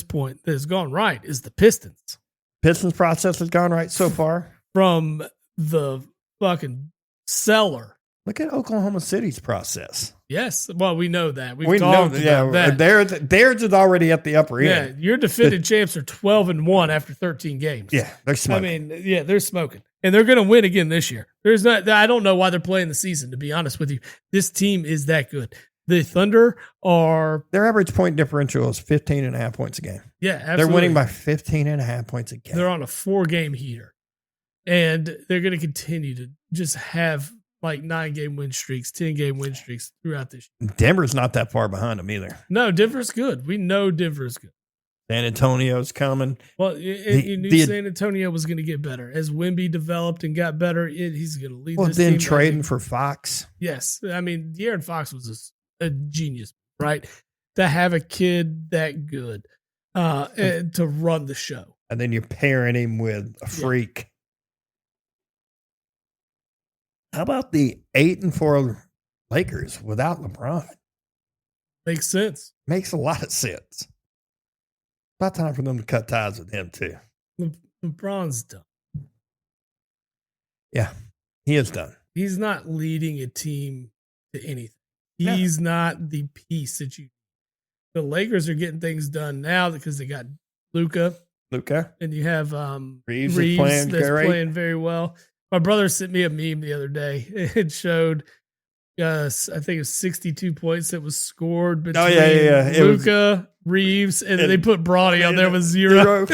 point that has gone right is the Pistons. Pistons process has gone right so far. From the fucking cellar. Look at Oklahoma City's process. Yes. Well, we know that. We talked about that. Theirs is already at the upper end. Yeah. Your defending champs are 12-1 after 13 games. Yeah. They're smoking. I mean, they're smoking. And they're going to win again this year. I don't know why they're playing the season, to be honest with you. This team is that good. The Thunder are... Their average point differential is 15.5 points a game. Yeah, absolutely. They're winning by 15.5 points a game. They're on a 4-game heater. And they're going to continue to just have like 9-game win streaks, 10-game win streaks throughout this year. Denver's not that far behind them either. No, Denver's good. We know Denver's good. San Antonio's coming. Well, you knew San Antonio was going to get better. As Wemby developed and got better, he's going to lead this team. Well, then trading for Fox. Yes. I mean, De'Aaron Fox was a genius, right? To have a kid that good and to run the show. And then you're pairing him with a freak. How about the 8-4 Lakers without LeBron? Makes sense. Makes a lot of sense. About time for them to cut ties with him, too. LeBron's done. Yeah, he is done. He's not leading a team to anything. He's not the piece that you. The Lakers are getting things done now because they got Luka. And you have Reeves that's playing very well. My brother sent me a meme the other day. It showed, I think it was 62 points that was scored between Luka, Reeves, and they put Bronny on there with 0.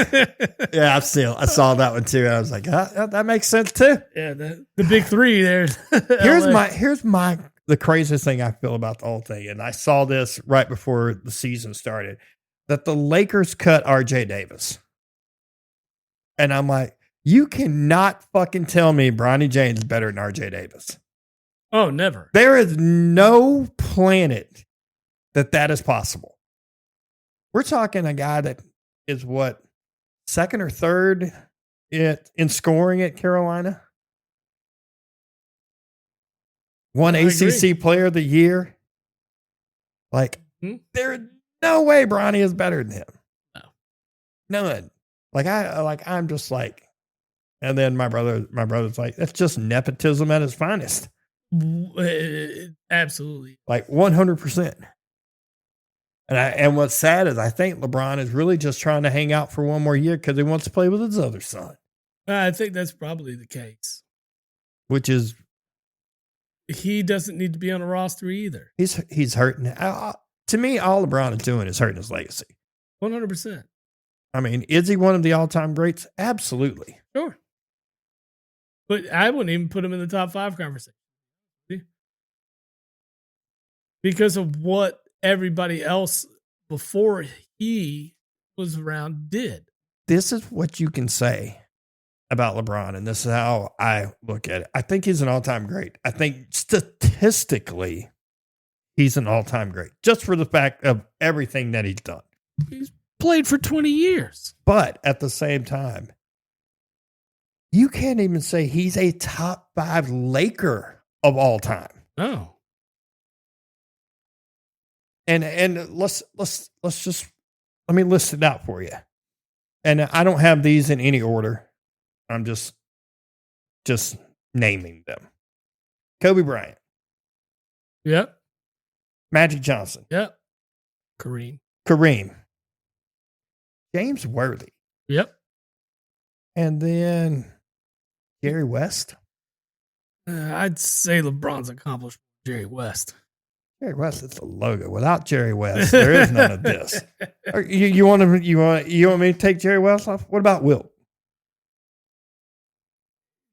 Yeah, I saw that one too. And I was like, that makes sense too. Yeah, the big three there. Here's the craziest thing I feel about the whole thing, and I saw this right before the season started, that the Lakers cut RJ Davis. And I'm like, you cannot fucking tell me Bronny James is better than RJ Davis. Oh, never. There is no planet that is possible. We're talking a guy that is what, second or third in scoring at Carolina? One ACC player of the year. Like, there's no way Bronny is better than him. No. None. I'm just like, and then my brother's like, that's just nepotism at its finest. Absolutely. Like 100%. And what's sad is I think LeBron is really just trying to hang out for one more year because he wants to play with his other son. I think that's probably the case. Which is, he doesn't need to be on a roster either. He's hurting. To me, all LeBron is doing is hurting his legacy. 100%. I mean, is he one of the all-time greats? Absolutely. Sure. But I wouldn't even put him in the top 5 conversation. Because of what everybody else before he was around did. This is what you can say about LeBron, and this is how I look at it. I think he's an all-time great. I think statistically, he's an all-time great, just for the fact of everything that he's done. He's played for 20 years. But at the same time, you can't even say he's a top 5 Laker of all time. Oh. And let's just, let me list it out for you. And I don't have these in any order. I'm just naming them. Kobe Bryant. Yep. Magic Johnson. Yep. Kareem. James Worthy. Yep. And then Jerry West. I'd say LeBron's accomplished Jerry West. Jerry West is the logo. Without Jerry West, there is none of this. You want me to take Jerry West off? What about Wilt?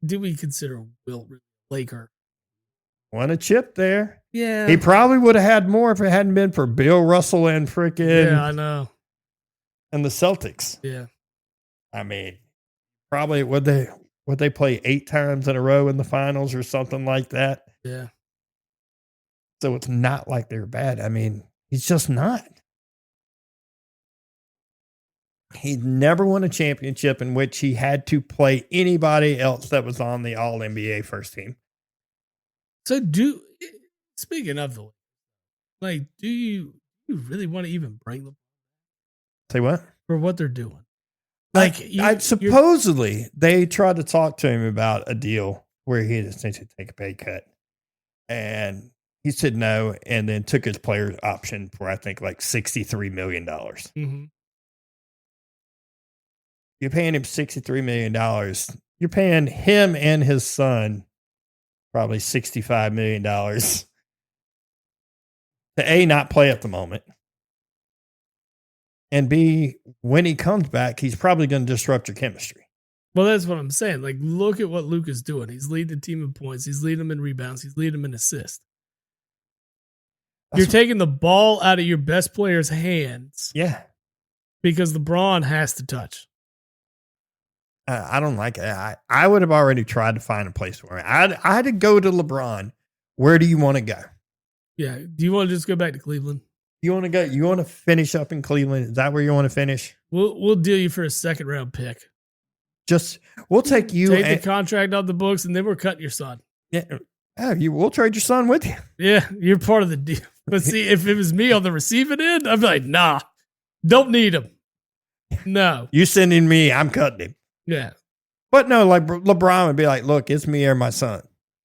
Do we consider Wilt Laker? Won a chip there. Yeah. He probably would have had more if it hadn't been for Bill Russell and freaking. Yeah, I know. And the Celtics. Yeah. I mean, probably would they play 8 times in a row in the finals or something like that? Yeah. So it's not like they're bad. I mean, he's just not. He never won a championship in which he had to play anybody else that was on the All-NBA first team. So speaking of the, like, do you really want to even bring them? Say what? For what they're doing. Like, supposedly they tried to talk to him about a deal where he'd essentially take a pay cut. And he said no, and then took his player option for, I think, like $63 million. Mm-hmm. You're paying him $63 million. You're paying him and his son probably $65 million to A, not play at the moment, and B, when he comes back, he's probably going to disrupt your chemistry. Well, that's what I'm saying. Like, look at what Luka's doing. He's leading the team in points. He's leading them in rebounds. He's leading them in assists. You're taking the ball out of your best player's hands. Yeah. because LeBron has to touch. I don't like it. I would have already tried to find a place for it. I had to go to LeBron. Where do you want to go? Yeah. Do you want to just go back to Cleveland? You want to go? You want to finish up in Cleveland? Is that where you want to finish? We'll deal you for a 2nd round pick. We'll take you. Take the contract off the books, and then we're cutting your son. Yeah, we'll trade your son with you. Yeah, you're part of the deal. But see, if it was me on the receiving end, I'd be like, nah, don't need him. No. You sending me, I'm cutting him. Yeah. But no, like LeBron would be like, look, it's me or my son.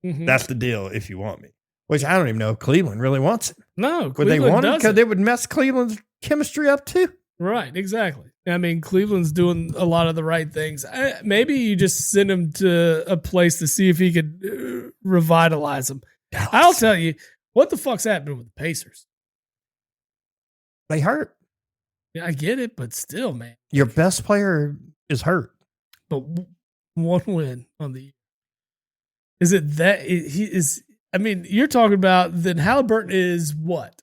Mm-hmm. That's the deal if you want me. Which I don't even know if Cleveland really wants it. No, Would they want it? Because it would mess Cleveland's chemistry up too. Right, exactly. I mean, Cleveland's doing a lot of the right things. Maybe you just send him to a place to see if he could revitalize them. Dallas. I'll tell you, what the fuck's happening with the Pacers? They hurt. Yeah, I get it, but still, man. Your best player is hurt. But one win on the year. Is it that he is? I mean, you're talking about then Halliburton is what?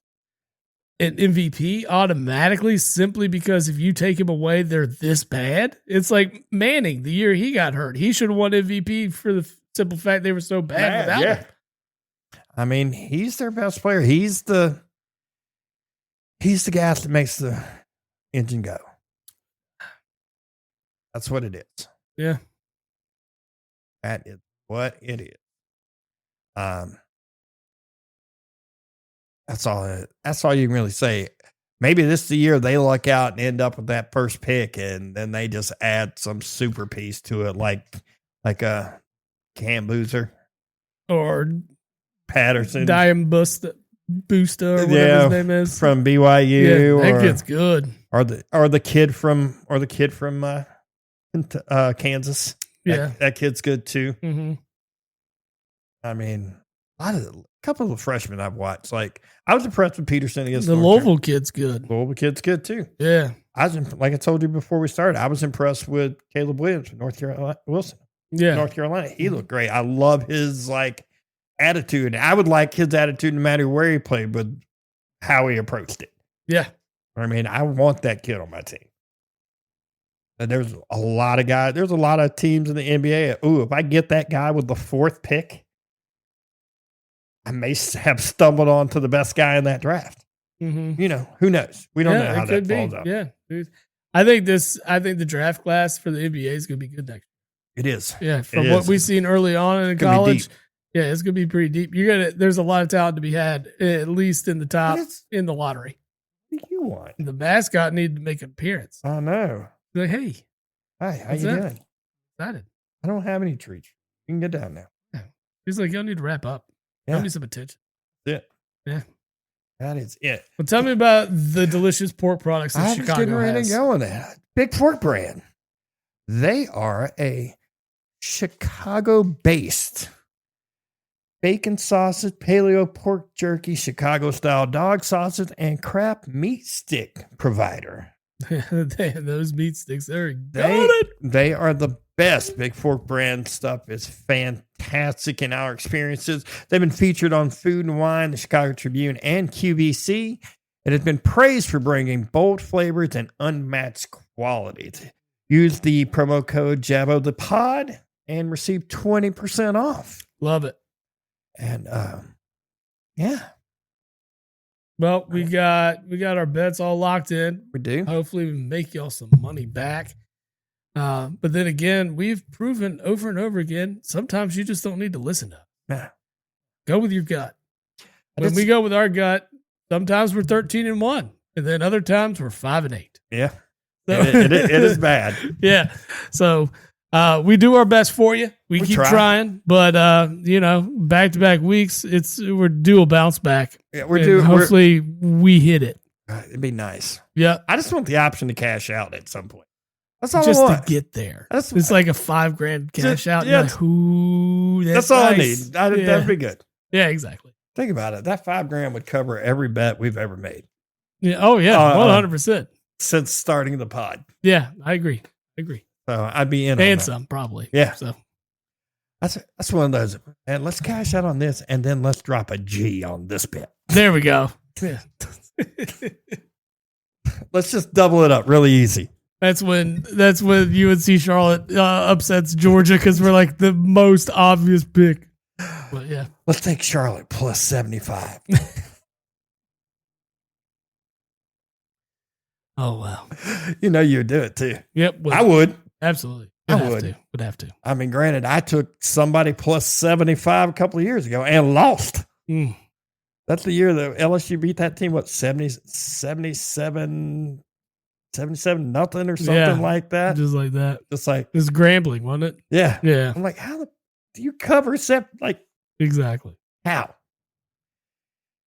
An MVP automatically simply because if you take him away, they're this bad? It's like Manning, the year he got hurt. He should have won MVP for the simple fact they were so bad without him. I mean, he's their best player. He's the gas that makes the engine go. That's what it is. Yeah. That is what it is. That's all you can really say. Maybe this is the year they luck out and end up with that first pick, and then they just add some super piece to it, like a Cam Boozer or Patterson, Busta or whatever his name is from BYU. Yeah, that kid's good. Or the kid from Kansas. Yeah, that kid's good too. Mm-hmm. I mean, a couple of the freshmen I've watched. Like I was impressed with Peterson against the Louisville kid's good. Louisville kid's good too. Yeah, like I told you before we started, I was impressed with Caleb Williams from North Carolina. North Carolina. He looked great. I love his attitude. I would like his attitude no matter where he played, but how he approached it. Yeah, I mean, I want that kid on my team. And there's a lot of guys. There's a lot of teams in the NBA. Ooh, if I get that guy with the 4th pick, I may have stumbled onto the best guy in that draft. Mm-hmm. Who knows? We don't know how that falls out. Yeah. I think the draft class for the NBA is going to be good next year. It is. Yeah. From what we've seen early on in college. Yeah. It's going to be pretty deep. There's a lot of talent to be had, at least in the top in the lottery. What do you want? The mascot needed to make an appearance. I know. Like, hey, how you doing? Excited. I don't have any treats. You can get down now. Yeah. He's like, y'all need to wrap up. Yeah. Give me some attention. That's it. Yeah. That is it. Well, tell me about the delicious pork products that Chicago has. I was getting ready to go on that. Big Pork Brand. They are a Chicago-based bacon sausage, paleo pork jerky, Chicago-style dog sausage, and crap meat stick provider. Those meat sticks, they are the best. Big Fork Brand stuff is fantastic in our experiences. They've been featured on Food and Wine, the Chicago Tribune, and QVC. It has been praised for bringing bold flavors and unmatched quality. Use the promo code JABOTHEPOD and receive 20% off. Love it. And yeah. Well, we got our bets all locked in. We do. Hopefully we make y'all some money back. But then again, we've proven over and over again, sometimes you just don't need to listen to it. Nah. Go with your gut. When we go with our gut, sometimes we're 13-1, and then other times we're 5-8. Yeah. So, it is bad. Yeah. So we do our best for you. We keep trying, but back-to-back weeks, we're due a bounce back. Yeah, we're due. Hopefully we hit it. It'd be nice. Yeah. I just want the option to cash out at some point. That's all just I want. To get there. It's like a $5,000 cash out. Yeah. That's all nice. I need. That'd be good. Yeah, exactly. Think about it. That $5,000 would cover every bet we've ever made. Yeah. Oh yeah. 100%. Since starting the pod. Yeah, I agree. So I'd be in and on that. some probably. Yeah. So that's one of those. And let's cash out on this, and then let's drop a G on this bet. There we go. Yeah. Let's just double it up really easy. That's when UNC Charlotte upsets Georgia because we're like the most obvious pick. But yeah. Let's take Charlotte plus 75. Oh, wow. You know you'd do it too. Yep. I would. Absolutely. Would have to. I mean, granted, I took somebody plus 75 a couple of years ago and lost. That's the year that LSU beat that team, what, 77 nothing or something like that? Just like that. Just like. It was Grambling, wasn't it? Yeah. Yeah. I'm like, how do you cover Exactly. how?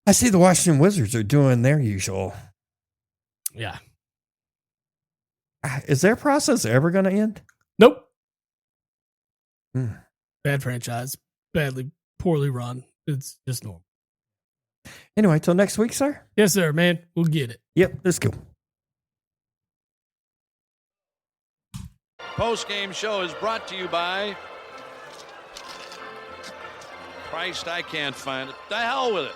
I see the Washington Wizards are doing their usual. Yeah. Is their process ever going to end? Nope. Bad franchise. Poorly run. It's just normal. Anyway, till next week, sir. Yes, sir, man. We'll get it. Yep, let's go. Post-game show is brought to you by Christ, I can't find it. The hell with it.